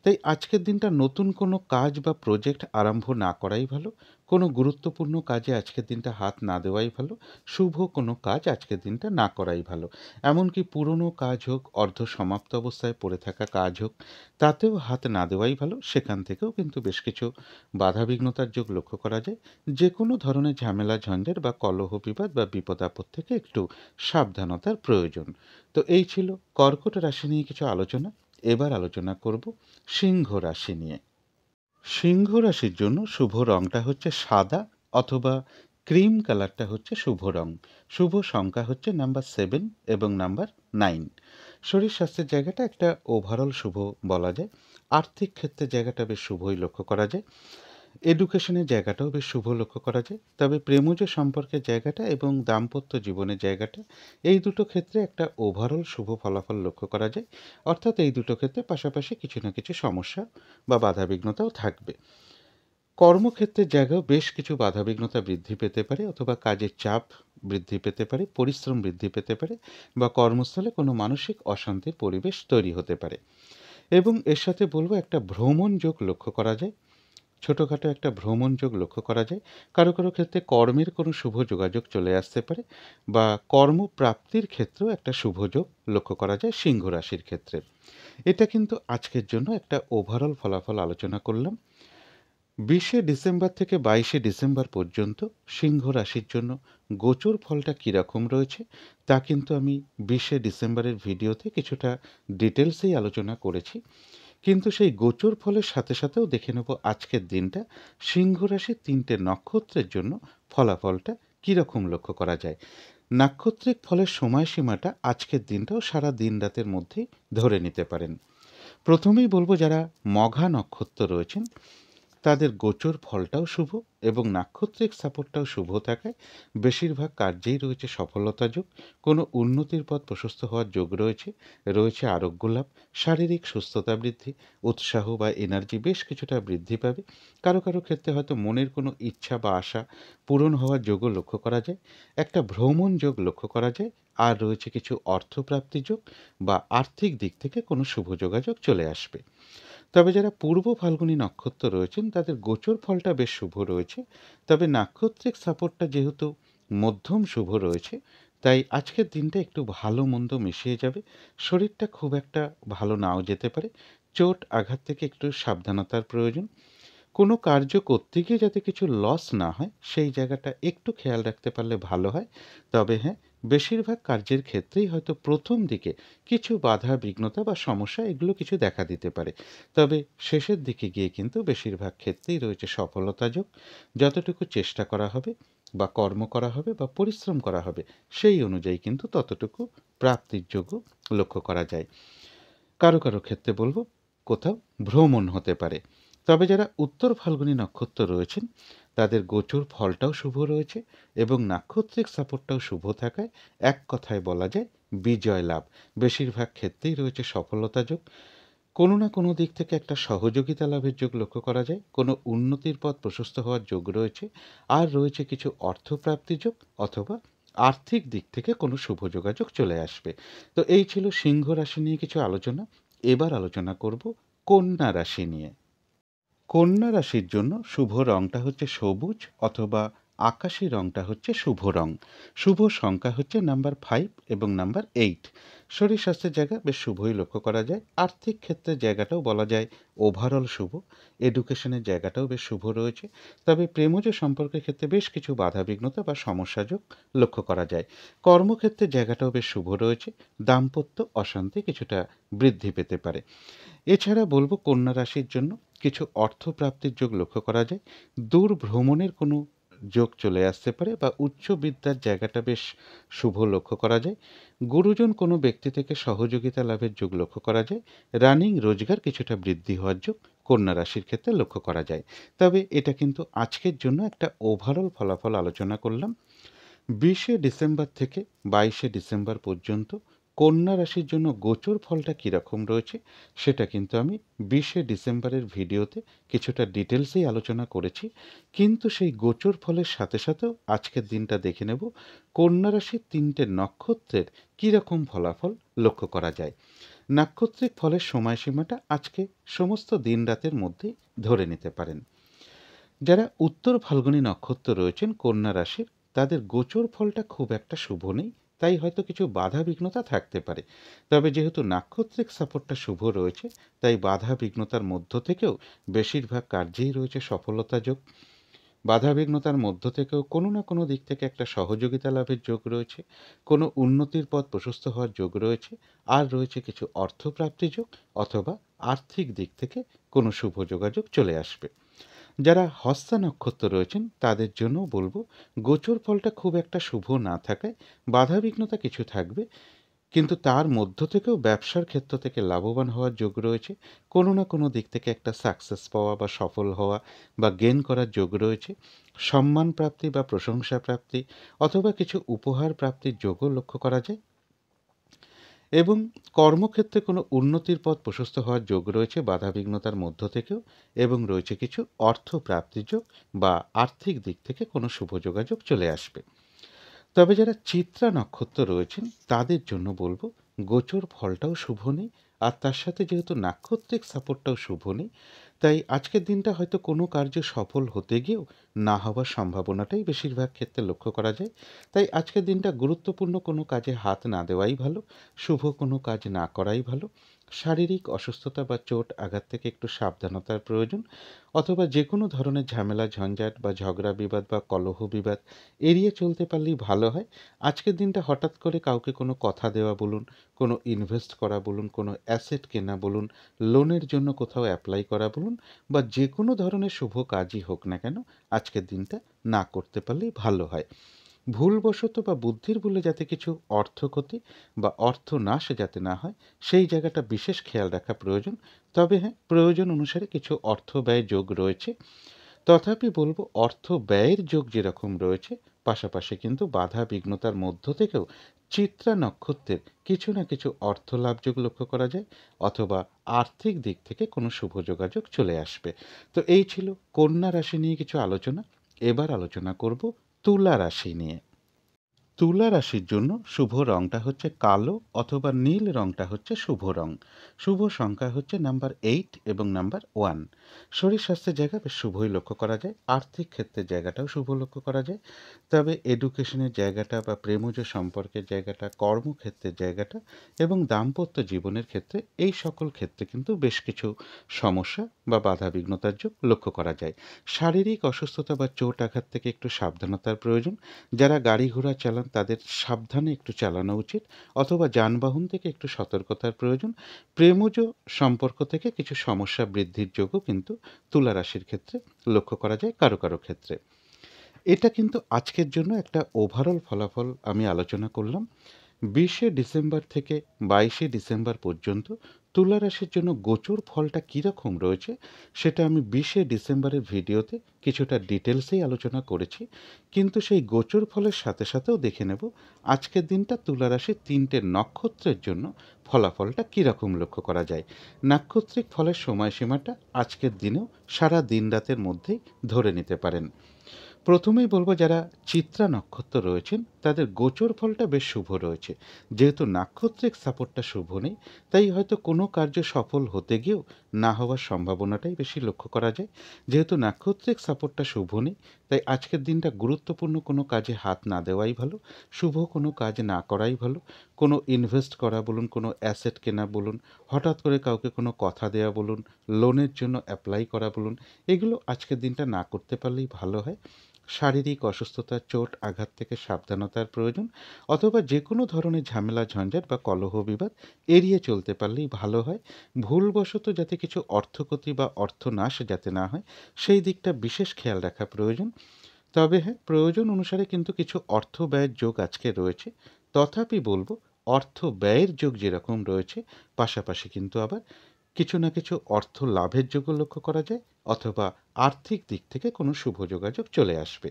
তাই আজকের দিনটা নতুন কোনো কাজ বা প্রজেক্ট আরম্ভ না করাই ভালো। কোনো গুরুত্বপূর্ণ কাজে আজকের দিনটা হাত না দেওয়াই ভালো। শুভ কোনো কাজ আজকের দিনটা না করাই ভালো। এমনকি পুরনো কাজ হোক, অর্ধ সমাপ্ত অবস্থায় পড়ে থাকা কাজ হোক, তাতেও হাত না দেওয়াই ভালো। সেখান থেকেও কিন্তু বেশ কিছু বাধাবিঘ্নতার যোগ লক্ষ্য করা যায়। যে কোনো ধরনের ঝামেলা ঝঞ্ঝাট বা কলহ বিবাদ বা বিপদ আপদ থেকে একটু সাবধানতার প্রয়োজন। তো এই ছিল কর্কট রাশি নিয়ে কিছু আলোচনা। এবার আলোচনা করব সিংহ রাশি নিয়ে। সিংহ রাশির জন্য শুভ রংটা হচ্ছে সাদা অথবা ক্রিম কালারটা হচ্ছে শুভ রং। শুভ সংখ্যা হচ্ছে নাম্বার 7 এবং নাম্বার 9। শরীর স্বাস্থ্যের জায়গাটা একটা ওভারঅল শুভ বলা যায়। আর্থিক ক্ষেত্রে জায়গাটা বেশ শুভই লক্ষ্য করা যায়। এডুকেশনের জায়গাটাও বেশ শুভ লক্ষ্য করা যায়। তবে প্রেমজ সম্পর্কের জায়গাটা এবং দাম্পত্য জীবনের জায়গাটা, এই দুটো ক্ষেত্রে একটা ওভারঅল শুভ ফলাফল লক্ষ্য করা যায়। অর্থাৎ এই দুটো ক্ষেত্রে পাশাপাশি কিছু না কিছু সমস্যা বা বাধাবিঘ্নতাও থাকবে। কর্মক্ষেত্রের জায়গাও বেশ কিছু বাধাবিঘ্নতা বৃদ্ধি পেতে পারে অথবা কাজের চাপ বৃদ্ধি পেতে পারে, পরিশ্রম বৃদ্ধি পেতে পারে বা কর্মস্থলে কোনো মানসিক অশান্তির পরিবেশ তৈরি হতে পারে। এবং এর সাথে বলবো একটা ভ্রমণ যোগ লক্ষ্য করা যায়। ছোটোখাটো একটা ভ্রমণ যোগ লক্ষ্য করা যায়। কারো কারো ক্ষেত্রে কর্মের কোনো শুভ যোগাযোগ চলে আসতে পারে বা কর্মপ্রাপ্তির ক্ষেত্রেও একটা শুভ যোগ লক্ষ্য করা যায় সিংহ রাশির ক্ষেত্রে। এটা কিন্তু আজকের জন্য একটা ওভারঅল ফলাফল আলোচনা করলাম। 20শে ডিসেম্বর থেকে 22শে ডিসেম্বর পর্যন্ত সিংহ রাশির জন্য গোচর ফলটা কীরকম রয়েছে তা কিন্তু আমি 20শে ডিসেম্বরের ভিডিওতে কিছুটা ডিটেলসেই আলোচনা করেছি। কিন্তু সেই গোচর ফলের সাথে সাথেও দেখে নেব আজকের দিনটা সিংহ রাশির 3টে নক্ষত্রের জন্য ফলাফলটা কীরকম লক্ষ্য করা যায়। নাক্ষত্রিক ফলের সময়সীমাটা আজকের দিনটাও সারা দিন রাতের মধ্যেই ধরে নিতে পারেন। প্রথমেই বলবো যারা মঘা নক্ষত্র রয়েছেন তাদের গোচর ফলটাও শুভ এবং নাক্ষত্রিক সাপোর্টটাও শুভ থাকায় বেশিরভাগ কার্যেই রয়েছে সফলতা যোগ। কোনো উন্নতির পথ প্রশস্ত হওয়ার যোগ রয়েছে। রয়েছে আরোগ্য লাভ, শারীরিক সুস্থতা বৃদ্ধি, উৎসাহ বা এনার্জি বেশ কিছুটা বৃদ্ধি পাবে। কারো কারো ক্ষেত্রে হয়তো মনের কোনো ইচ্ছা বা আশা পূরণ হওয়ার যোগও লক্ষ্য করা যায়। একটা ভ্রমণ যোগ লক্ষ্য করা যায়। আর রয়েছে কিছু অর্থপ্রাপ্তি যোগ বা আর্থিক দিক থেকে কোনো শুভ যোগাযোগ চলে আসবে। তবে যারা পূর্ব ফাল্গুনী নক্ষত্র রয়েছেন তাদের গোচর ফলটা বেশ শুভ রয়েছে। তবে নাক্ষত্রিক সাপোর্টটা যেহেতু মধ্যম শুভ রয়েছে, তাই আজকের দিনটা একটু ভালো মন্দ মিশিয়ে যাবে। শরীরটা খুব একটা ভালো নাও যেতে পারে। চোট আঘাত থেকে একটু সাবধানতার প্রয়োজন। কোনো কার্য করতে গিয়ে যাতে কিছু লস না হয় সেই জায়গাটা একটু খেয়াল রাখতে পারলে ভালো হয়। তবে হ্যাঁ, বেশিরভাগ কার্যের ক্ষেত্রেই হয়তো প্রথম দিকে কিছু বাধা বিঘ্নতা বা সমস্যা এগুলো কিছু দেখা দিতে পারে। তবে শেষের দিকে গিয়ে কিন্তু বেশিরভাগ ক্ষেত্রেই রয়েছে সফলতা যোগ। যতটুকু চেষ্টা করা হবে বা কর্ম করা হবে বা পরিশ্রম করা হবে সেই অনুযায়ী কিন্তু ততটুকু প্রাপ্তির যোগও লক্ষ্য করা যায়। কারো কারো ক্ষেত্রে বলবো কোথাও ভ্রমণ হতে পারে। তবে যারা উত্তর ফাল্গুনী নক্ষত্র রয়েছেন তাদের গোচর ফলটাও শুভ রয়েছে এবং নাক্ষত্রিক সাপোর্টটাও শুভ থাকায় এক কথায় বলা যায় বিজয় লাভ। বেশিরভাগ ক্ষেত্রেই রয়েছে সফলতা যোগ। কোনো না কোনো দিক থেকে একটা সহযোগিতা লাভের যোগ লক্ষ্য করা যায়। কোনো উন্নতির পথ প্রশস্ত হওয়ার যোগ রয়েছে। আর রয়েছে কিছু অর্থপ্রাপ্তি যোগ অথবা আর্থিক দিক থেকে কোনো শুভ যোগাযোগ চলে আসবে। তো এই ছিল সিংহ রাশি নিয়ে কিছু আলোচনা। এবার আলোচনা করব কন্যা রাশি নিয়ে। কন্যা রাশির জন্য শুভ রংটা হচ্ছে সবুজ অথবা আকাশি রংটা হচ্ছে শুভ রং। শুভ সংখ্যা হচ্ছে নাম্বার 5 এবং নাম্বার 8। শরীর স্বাস্থ্যের জায়গা বেশ শুভই লক্ষ্য করা যায়। আর্থিক ক্ষেত্রের জায়গাটাও বলা যায় ওভারঅল শুভ। এডুকেশনের জায়গাটাও বেশ শুভ রয়েছে। তবে প্রেমজ সম্পর্কের ক্ষেত্রে বেশ কিছু বাধাবিঘ্নতা বা সমস্যাযোগ লক্ষ্য করা যায়। কর্মক্ষেত্রের জায়গাটাও বেশ শুভ রয়েছে। দাম্পত্য অশান্তি কিছুটা বৃদ্ধি পেতে পারে। এছাড়া বলবো কন্যা রাশির জন্য কিছু অর্থপ্রাপ্তির যোগ লক্ষ্য করা যায়। দূর ভ্রমণের কোনো যোগ চলে আসতে পারে বা উচ্চ বিদ্যার জায়গাটা বেশ শুভ লক্ষ্য করা যায়। গুরুজন কোনো ব্যক্তি থেকে সহযোগিতা লাভের যোগ লক্ষ্য করা যায়। রানিং রোজগার কিছুটা বৃদ্ধি হওয়ার যোগ কন্যা রাশির ক্ষেত্রে লক্ষ্য করা যায়। তবে এটা কিন্তু আজকের জন্য একটা ওভারঅল ফলাফল আলোচনা করলাম। 20শে ডিসেম্বর থেকে 22শে ডিসেম্বর পর্যন্ত কন্যা রাশির জন্য গোচর ফলটা কীরকম রয়েছে সেটা কিন্তু আমি 20শে ডিসেম্বরের ভিডিওতে কিছুটা ডিটেলসেই আলোচনা করেছি। কিন্তু সেই গোচর ফলের সাথে সাথেও আজকের দিনটা দেখে নেব কন্যা রাশির 3টে নক্ষত্রের কীরকম ফলাফল লক্ষ্য করা যায়। নাক্ষত্রিক ফলের সময়সীমাটা আজকে সমস্ত দিন রাতের মধ্যেই ধরে নিতে পারেন। যারা উত্তর ফাল্গুনী নক্ষত্র রয়েছেন কন্যা রাশির, তাদের গোচর ফলটা খুব একটা শুভ নেই, তাই হয়তো কিছু বাধা বিঘ্নতা থাকতে পারে। তবে যেহেতু নাক্ষত্রিক সাপোর্টটা শুভ রয়েছে, তাই বাধা বিঘ্নতার মধ্য থেকেও বেশিরভাগ কার্যেই রয়েছে সফলতা যোগ। বাধা বিঘ্নতার মধ্য থেকেও কোনো না কোনো দিক থেকে একটা সহযোগিতা লাভের যোগ রয়েছে, কোনো উন্নতির পথ প্রশস্ত হওয়ার যোগ রয়েছে, আর রয়েছে কিছু অর্থপ্রাপ্তি যোগ, অথবা আর্থিক দিক থেকে কোনো শুভ যোগাযোগ চলে আসবে। যারা হস্তা নক্ষত্র রয়েছেন তাদের জন্য বলবো গোচর ফলটা খুব একটা শুভ না থাকায় বাধা বিঘ্নতা কিছু থাকবে, কিন্তু তার মধ্য থেকেও ব্যবসার ক্ষেত্র থেকে লাভবান হওয়ার যোগ রয়েছে। কোনো না কোনো দিক থেকে একটা সাকসেস পাওয়া বা সফল হওয়া বা গেইন করার যোগ রয়েছে। সম্মান প্রাপ্তি বা প্রশংসা প্রাপ্তি অথবা কিছু উপহার প্রাপ্তির যোগও লক্ষ্য করা যায়, এবং কর্মক্ষেত্রে কোনো উন্নতির পথ প্রশস্ত হওয়ার যোগ রয়েছে বাধা বিঘ্নতার মধ্য থেকেও, এবং রয়েছে কিছু অর্থ প্রাপ্তির যোগ বা আর্থিক দিক থেকে কোনো শুভ যোগাযোগ চলে আসবে। তবে যারা চিত্রা নক্ষত্র রয়েছেন তাদের জন্য বলবো গোচর ফলটাও শুভ নেই, আর তার সাথে যেহেতু নাক্ষত্রিক সাপোর্টটাও শুভ নেই, তাই আজকের দিনটা হয়তো কোনো কার্য সফল হতে গিয়েও না হওয়ার সম্ভাবনাটাই বেশিরভাগ ক্ষেত্রে লক্ষ্য করা যায়। তাই আজকের দিনটা গুরুত্বপূর্ণ কোনো কাজে হাত না দেওয়াই ভালো, শুভ কোনো কাজ না করাই ভালো। শারীরিক অসুস্থতা বা চোট আঘাত থেকে একটু সাবধানতার প্রয়োজন, অথবা যে কোনো ধরনের ঝামেলা ঝঞ্ঝাট বা ঝগড়া বিবাদ বা কলহ বিবাদ এড়িয়ে চলতে পারলেই ভালো হয়। আজকের দিনটা হঠাৎ করে কাউকে কোনো কথা দেওয়া বলুন, কোনো ইনভেস্ট করা বলুন, কোনো অ্যাসেট কেনা বলুন, লোনের জন্য কোথাও অ্যাপ্লাই করা বলুন, বা যে কোনো ধরনের শুভ কাজই হোক না কেন আজকের দিনটা না করতে পারলেই ভালো হয়। ভুলবশত বা বুদ্ধির ভুলে যাতে কিছু অর্থক্ষতি বা অর্থনাশ যাতে না হয় সেই জায়গাটা বিশেষ খেয়াল রাখা প্রয়োজন। তবে হ্যাঁ, প্রয়োজন অনুসারে কিছু অর্থ ব্যয় যোগ রয়েছে। তথাপি বলবো অর্থ ব্যয়ের যোগ যেরকম রয়েছে, পাশাপাশি কিন্তু বাধা বিঘ্নতার মধ্য থেকেও চিত্রা নক্ষত্রের কিছু না কিছু অর্থ লাভ যোগ লক্ষ্য করা যায়, অথবা আর্থিক দিক থেকে কোনো শুভ যোগাযোগ চলে আসবে। তো এই ছিল কন্যা রাশি নিয়ে কিছু আলোচনা। এবার আলোচনা করব তুলা রাশি নিয়ে। তুলা রাশির জন্য শুভ রংটা হচ্ছে কালো, অথবা নীল রংটা হচ্ছে শুভ রং। শুভ সংখ্যা হচ্ছে নাম্বার 8 এবং নাম্বার 1। শরীর স্বাস্থ্যের জায়গা বেশ শুভই লক্ষ্য করা যায়, আর্থিক ক্ষেত্রের জায়গাটাও শুভ লক্ষ্য করা যায়। তবে এডুকেশনের জায়গাটা বা প্রেমজ সম্পর্কের জায়গাটা, কর্মক্ষেত্রের জায়গাটা এবং দাম্পত্য জীবনের ক্ষেত্রে, এই সকল ক্ষেত্রে কিন্তু বেশ কিছু সমস্যা বা বাধা বিঘ্নতার যোগ লক্ষ্য করা যায়। শারীরিক অসুস্থতা বা চোট আঘাত থেকে একটু সাবধানতার প্রয়োজন। যারা গাড়ি ঘোড়া চালান তাদের সাবধানে একটু চালানো উচিত, অথবা যানবাহন থেকে একটু সতর্কতার প্রয়োজন। প্রেমজ সম্পর্ক থেকে কিছু সমস্যা বৃদ্ধির যোগও কিন্তু তুলা রাশির ক্ষেত্রে লক্ষ্য করা যায় কারো কারো ক্ষেত্রে। এটা কিন্তু আজকের জন্য একটা ওভারঅল ফলাফল আমি আলোচনা করলাম। 20শে ডিসেম্বর থেকে 22শে ডিসেম্বর পর্যন্ত তুলা রাশির জন্য গোচর ফলটা কীরকম রয়েছে সেটা আমি 20শে ডিসেম্বরের ভিডিওতে কিছুটা ডিটেলসেই আলোচনা করেছি। কিন্তু সেই গোচর ফলের সাথে সাথেও দেখে নেব আজকের দিনটা তুলা রাশির 3টে নক্ষত্রের জন্য ফলাফলটা কীরকম লক্ষ্য করা যায়। নাক্ষত্রিক ফলের সময়সীমাটা আজকের দিনেও সারা দিন রাতের মধ্যেই ধরে নিতে পারেন। প্রথমেই বলবো যারা চিত্রা নক্ষত্র রয়েছেন তাদের গোচর ফলটা বেশ শুভ রয়েছে। যেহেতু নাক্ষত্রিক সাপোর্টটা শুভ নেই, তাই হয়তো কোনো কার্য সফল হতে গিয়েও না হওয়ার সম্ভাবনাটাই বেশি লক্ষ্য করা যায়। যেহেতু নাক্ষত্রিক সাপোর্টটা শুভ নেই, তাই আজকের দিনটা গুরুত্বপূর্ণ কোনো কাজে হাত না দেওয়াই ভালো, শুভ কোনো কাজ না করাই ভালো। কোনো ইনভেস্ট করা বলুন, কোনো অ্যাসেট কেনা বলুন, হঠাৎ করে কাউকে কোনো কথা দেওয়া বলুন, লোনের জন্য অ্যাপ্লাই করা বলুন, এগুলো আজকের দিনটা না করতে পারলেই ভালো হয়। শারীরিক অসুস্থতা, চোট আঘাত থেকে সাবধানতার প্রয়োজন, অথবা যে কোনো ধরনের ঝামেলা ঝঞ্ঝাট বা কলহ বিবাদ এড়িয়ে চলতে পারলেই ভালো হয়। ভুলবশত যাতে কিছু অর্থক্ষতি বা অর্থনাশ যাতে না হয় সেই দিকটা বিশেষ খেয়াল রাখা প্রয়োজন। তবে হ্যাঁ, প্রয়োজন অনুসারে কিন্তু কিছু অর্থ ব্যয়ের যোগ আজকে রয়েছে। তথাপি বলবো অর্থ ব্যয়ের যোগ যেরকম রয়েছে, পাশাপাশি কিন্তু আবার কিছু না কিছু অর্থ লাভের যোগও লক্ষ্য করা যায়, অথবা আর্থিক দিক থেকে কোনো শুভ যোগাযোগ চলে আসবে।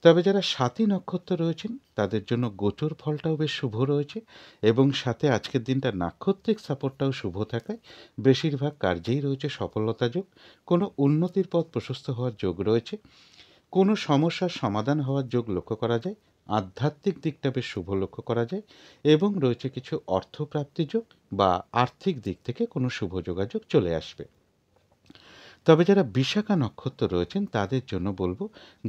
তবে যারা স্বাতী নক্ষত্র রয়েছেন তাদের জন্য গোচর ফলটাও বেশ শুভ রয়েছে এবং সাথে আজকের দিনটা নাক্ষত্রিক সাপোর্টটাও শুভ থাকায় বেশিরভাগ কার্যেই রয়েছে সফলতা যোগ, কোনো উন্নতির পথ প্রশস্ত হওয়ার যোগ রয়েছে, কোনো সমস্যার সমাধান হওয়ার যোগ লক্ষ্য করা যায়, আধ্যাত্মিক দিকটা বেশ শুভ লক্ষ্য করা যায় এবং রয়েছে কিছু অর্থপ্রাপ্তি যোগ বা আর্থিক দিক থেকে কোনো শুভ যোগাযোগ চলে আসবে। তবে যারা বিশাখা নক্ষত্র রয়েছেন তাদের জন্য বলবো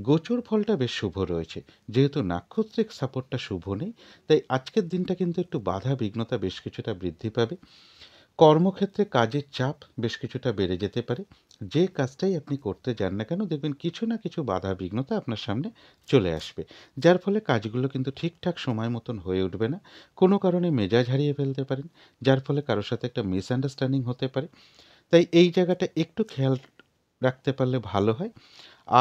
গোচর ফলটা বেশ শুভ রয়েছে, যেহেতু নাক্ষত্রিক সাপোর্টটা শুভ নেই তাই আজকের দিনটা কিন্তু একটু বাধা বিঘ্নতা বেশ কিছুটা বৃদ্ধি পাবে। কর্মক্ষেত্রে কাজের চাপ বেশ কিছুটা বেড়ে যেতে পারে। যে কাজটাই আপনি করতে যান না কেন দেখবেন কিছু না কিছু বাধা বিঘ্নতা আপনার সামনে চলে আসবে, যার ফলে কাজগুলো কিন্তু ঠিকঠাক সময় মতন হয়ে উঠবে না। কোনো কারণে মেজাজ হারিয়ে ফেলতে পারেন, যার ফলে কারোর সাথে একটা মিসআন্ডারস্ট্যান্ডিং হতে পারে। তাই এই জায়গাটা একটু খেয়াল রাখতে পারলে ভালো হয়।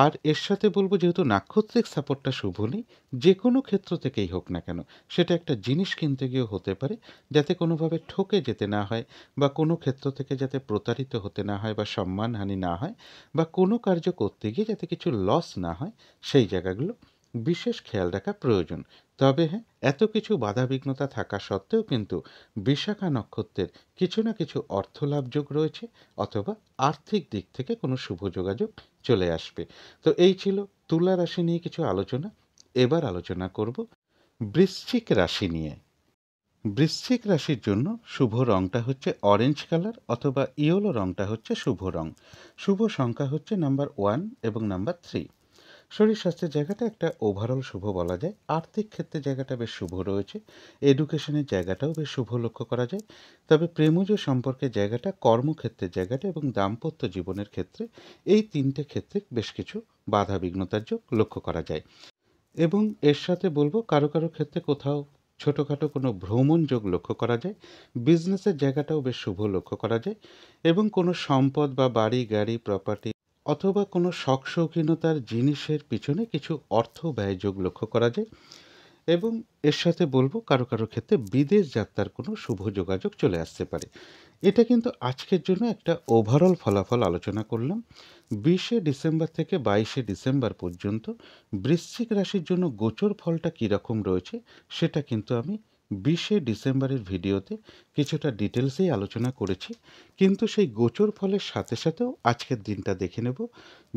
আর এর সাথে বলব যেহেতু নাক্ষত্রিক সাপোর্টটা শুভ নেই, যে কোনো ক্ষেত্র থেকেই হোক না কেন সেটা একটা জিনিস কিনতে গিয়েও হতে পারে, যাতে কোনোভাবে ঠকে যেতে না হয় বা কোনো ক্ষেত্র থেকে যাতে প্রতারিত হতে না হয় বা সম্মানহানি না হয় বা কোনো কার্য করতে গিয়ে যাতে কিছু লস না হয়, সেই জায়গাগুলো বিশেষ খেয়াল রাখা প্রয়োজন। তবে হ্যাঁ, এত কিছু বাধাবিঘ্নতা থাকা সত্ত্বেও কিন্তু বিশাখা নক্ষত্রের কিছু না কিছু অর্থলাভ যোগ রয়েছে অথবা আর্থিক দিক থেকে কোনো শুভ যোগাযোগ চলে আসবে। তো এই ছিল তুলা রাশি নিয়ে কিছু আলোচনা। এবার আলোচনা করব বৃশ্চিক রাশি নিয়ে। বৃশ্চিক রাশির জন্য শুভ রংটা হচ্ছে অরেঞ্জ কালার অথবা ইয়েলো রংটা হচ্ছে শুভ রং। শুভ সংখ্যা হচ্ছে নাম্বার 1 এবং নাম্বার 3। শরীর স্বাস্থ্যের জায়গাটা একটা ওভারঅল শুভ বলা যায়। আর্থিক ক্ষেত্রে জায়গাটা বেশ শুভ রয়েছে। এডুকেশনের জায়গাটাও বেশ শুভ লক্ষ্য করা যায়। তবে প্রেমজ সম্পর্কের জায়গাটা, কর্মক্ষেত্রের জায়গাটা এবং দাম্পত্য জীবনের ক্ষেত্রে এই তিনটে ক্ষেত্রে বেশ কিছু বাধা বিঘ্নতার যোগ লক্ষ্য করা যায়। এবং এর সাথে বলবো কারো কারো ক্ষেত্রে কোথাও ছোটোখাটো কোনো ভ্রমণ যোগ লক্ষ্য করা যায়। বিজনেসের জায়গাটাও বেশ শুভ লক্ষ্য করা যায় এবং কোনো সম্পদ বা বাড়ি গাড়ি প্রপার্টি অথবা কোনো শখ শৌখিনতার জিনিসের পিছনে কিছু অর্থ ব্যয় যোগ লক্ষ্য করা যায় এবং এর সাথে বলবো কারো কারো ক্ষেত্রে বিদেশ যাত্রার কোনো শুভ যোগাযোগ চলে আসতে পারে। এটা কিন্তু আজকের জন্য একটা ওভারঅল ফলাফল আলোচনা করলাম। 20শে ডিসেম্বর থেকে 22শে ডিসেম্বর পর্যন্ত বৃশ্চিক রাশির জন্য গোচর ফলটা কীরকম রয়েছে সেটা কিন্তু আমি 20শে ডিসেম্বরের ভিডিওতে কিছুটা ডিটেলসেই আলোচনা করেছি। কিন্তু সেই গোচর ফলের সাথে সাথেও আজকের দিনটা দেখে নেব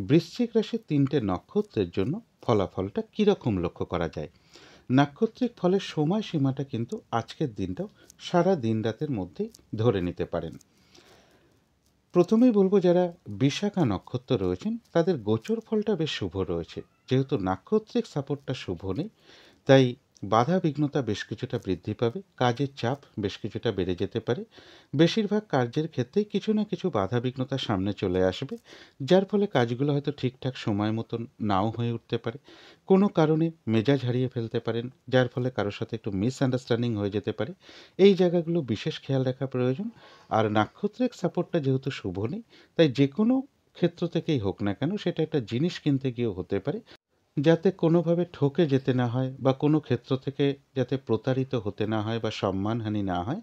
বৃশ্চিক রাশির 3টে নক্ষত্রের জন্য ফলাফলটা কীরকম লক্ষ্য করা যায়। নাক্ষত্রিক ফলের সময়সীমাটা কিন্তু আজকের দিনটাও সারা দিন রাতের মধ্যেই ধরে নিতে পারেন। প্রথমেই বলবো যারা বিশাখা নক্ষত্র রয়েছেন তাদের গোচর ফলটা বেশ শুভ রয়েছে, যেহেতু নাক্ষত্রিক সাপোর্টটা শুভ নেই তাই বাধা বিঘ্নতা বেশ কিছুটা বৃদ্ধি পাবে, কাজের চাপ বেশ কিছুটা বেড়ে যেতে পারে। বেশিরভাগ কার্যের ক্ষেত্রেই কিছু না কিছু বাধা বিঘ্নতা সামনে চলে আসবে, যার ফলে কাজগুলো হয়তো ঠিকঠাক সময় মতন নাও হয়ে উঠতে পারে। কোনো কারণে মেজাজ হারিয়ে ফেলতে পারেন, যার ফলে কারোর সাথে একটু মিসআন্ডারস্ট্যান্ডিং হয়ে যেতে পারে। এই জায়গাগুলো বিশেষ খেয়াল রাখা প্রয়োজন। আর নাক্ষত্রিক সাপোর্টটা যেহেতু শুভ নেই তাই যে কোনো ক্ষেত্র থেকেই হোক না কেন সেটা একটা জিনিস কিনতে গিয়েও হতে পারে, যাতে কোনোভাবে ঠকে যেতে না হয় বা কোনো ক্ষেত্র থেকে যাতে প্রতারিত হতে না হয় বা সম্মানহানি না হয়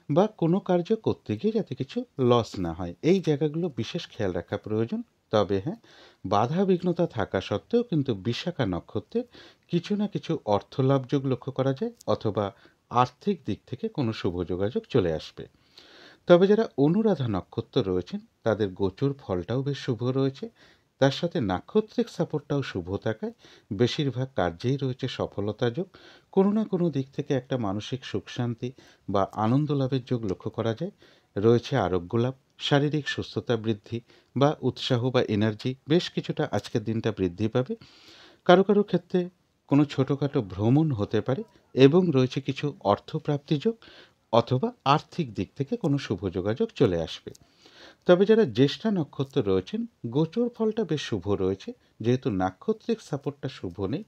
বা কোনো কার্য করতে গিয়ে যাতে কিছু লস না হয়, এই জায়গাগুলো বিশেষ খেয়াল রাখা প্রয়োজন। তবে হ্যাঁ, বাধা বিঘ্নতা থাকা সত্ত্বেও কিন্তু বিশাখা নক্ষত্রের কিছু না কিছু অর্থলাভ যোগ লক্ষ্য করা যায় অথবা আর্থিক দিক থেকে কোনো শুভ যোগাযোগ চলে আসবে। তবে যারা অনুরাধা নক্ষত্র রয়েছেন তাদের গোচর ফলটাও বেশ শুভ রয়েছে। তার সাথে নাক্ষত্রিক সাপোর্টটাও শুভ থাকায় বেশিরভাগ কার্যেই রয়েছে সফলতা যোগ। কোনো না কোনো দিক থেকে একটা মানসিক সুখ শান্তি বা আনন্দ লাভের যোগ লক্ষ্য করা যায়। রয়েছে আরোগ্য লাভ, শারীরিক সুস্থতা বৃদ্ধি বা উৎসাহ বা এনার্জি বেশ কিছুটা আজকের দিনটা বৃদ্ধি পাবে। কারো কারো ক্ষেত্রে কোনো ছোটোখাটো ভ্রমণ হতে পারে এবং রয়েছে কিছু অর্থপ্রাপ্তি যোগ অথবা আর্থিক দিক থেকে কোনো শুভ যোগাযোগ চলে আসবে। তবে যারা জ্যেষ্ঠা নক্ষত্র রয়েছেন গোচর ফলটা বেশ শুভ রয়েছে, যেহেতু নাক্ষত্রিক সাপোর্টটা শুভ নেই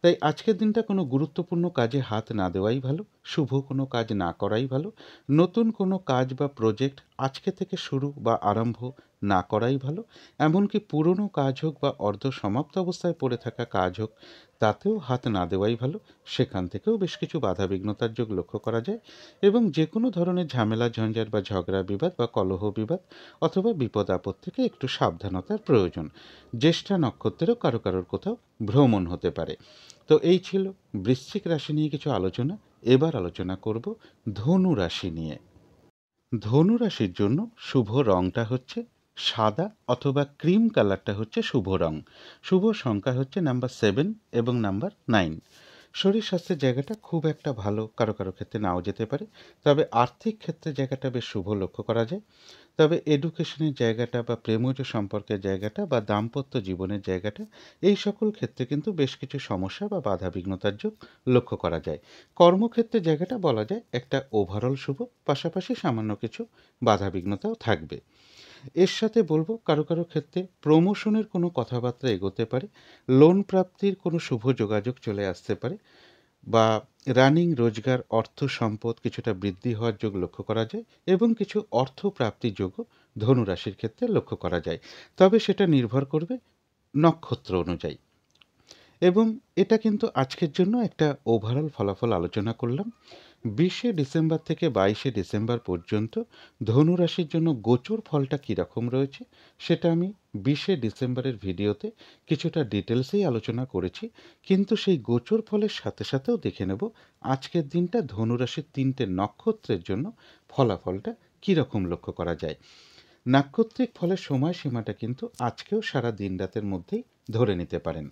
তাই আজকের দিনটা কোনো গুরুত্বপূর্ণ কাজে হাত না দেওয়াই ভালো, শুভ কোনো কাজ না করাই ভালো। নতুন কোনো কাজ বা প্রজেক্ট আজকে থেকে শুরু বা আরম্ভ না করাই ভালো। এমনকি পুরনো কাজ হোক বা অর্ধ সমাপ্ত অবস্থায় পড়ে থাকা কাজ হোক, তাতেও হাত না দেওয়াই ভালো। সেখান থেকেও বেশ কিছু বাধাবিঘ্নতার যোগ লক্ষ্য করা যায় এবং যে কোনো ধরনের ঝামেলা ঝঞ্ঝাট বা ঝগড়া বিবাদ বা কলহ বিবাদ অথবা বিপদ আপদ থেকে একটু সাবধানতার প্রয়োজন। জ্যেষ্ঠা নক্ষত্রেরও কারো কারোর কোথাও ভ্রমণ হতে পারে। তো এই ছিল বৃশ্চিক রাশি নিয়ে কিছু আলোচনা। এবার আলোচনা করব ধনু রাশি নিয়ে। ধনু রাশির জন্য শুভ রংটা হচ্ছে সাদা অথবা ক্রিম কালারটা হচ্ছে শুভ রং। শুভ সংখ্যা হচ্ছে নাম্বার 7 এবং নাম্বার 9। শরীর স্বাস্থ্যের জায়গাটা খুব একটা ভালো, কারো কারো ক্ষেত্রে নাও যেতে পারে, তবে আর্থিক ক্ষেত্রে জায়গাটা বেশ শুভ লক্ষ্য করা যায়। তবে এডুকেশনের জায়গাটা বা প্রেমজ সম্পর্কের জায়গাটা বা দাম্পত্য জীবনের জায়গাটা, এই সকল ক্ষেত্রে কিন্তু বেশ কিছু সমস্যা বা বাধাবিঘ্নতার যোগ লক্ষ্য করা যায়। কর্মক্ষেত্রের জায়গাটা বলা যায় একটা ওভারঅল শুভ, পাশাপাশি সামান্য কিছু বাধাবিঘ্নতাও থাকবে। এর সাথে বলবো কারো কারো ক্ষেত্রে প্রমোশনের কোনো কথাবার্তা এগোতে পারে, লোন প্রাপ্তির কোনো শুভ যোগাযোগ চলে আসতে পারে, বা রানিং রোজগার অর্থ সম্পদ কিছুটা বৃদ্ধি হওয়ার যোগ লক্ষ্য করা যায় এবং কিছু অর্থ প্রাপ্তির যোগও ধনুরাশির ক্ষেত্রে লক্ষ্য করা যায়। তবে সেটা নির্ভর করবে নক্ষত্র অনুযায়ী। এবং এটা কিন্তু আজকের জন্য একটা ওভারঅল ফলাফল আলোচনা করলাম। 20শে ডিসেম্বর থেকে 22শে ডিসেম্বর পর্যন্ত ধনু রাশির জন্য গোচর ফলটা কীরকম রয়েছে সেটা আমি 20শে ডিসেম্বরের ভিডিওতে কিছুটা ডিটেলসেই আলোচনা করেছি। কিন্তু সেই গোচর ফলের সাথে সাথেও দেখে নেব আজকের দিনটা ধনু রাশির 3টে নক্ষত্রের জন্য ফলাফলটা কীরকম লক্ষ্য করা যায়। নাক্ষত্রিক ফলের সময়সীমাটা কিন্তু আজকেও সারা দিন রাতের মধ্যেই ধরে নিতে পারেন।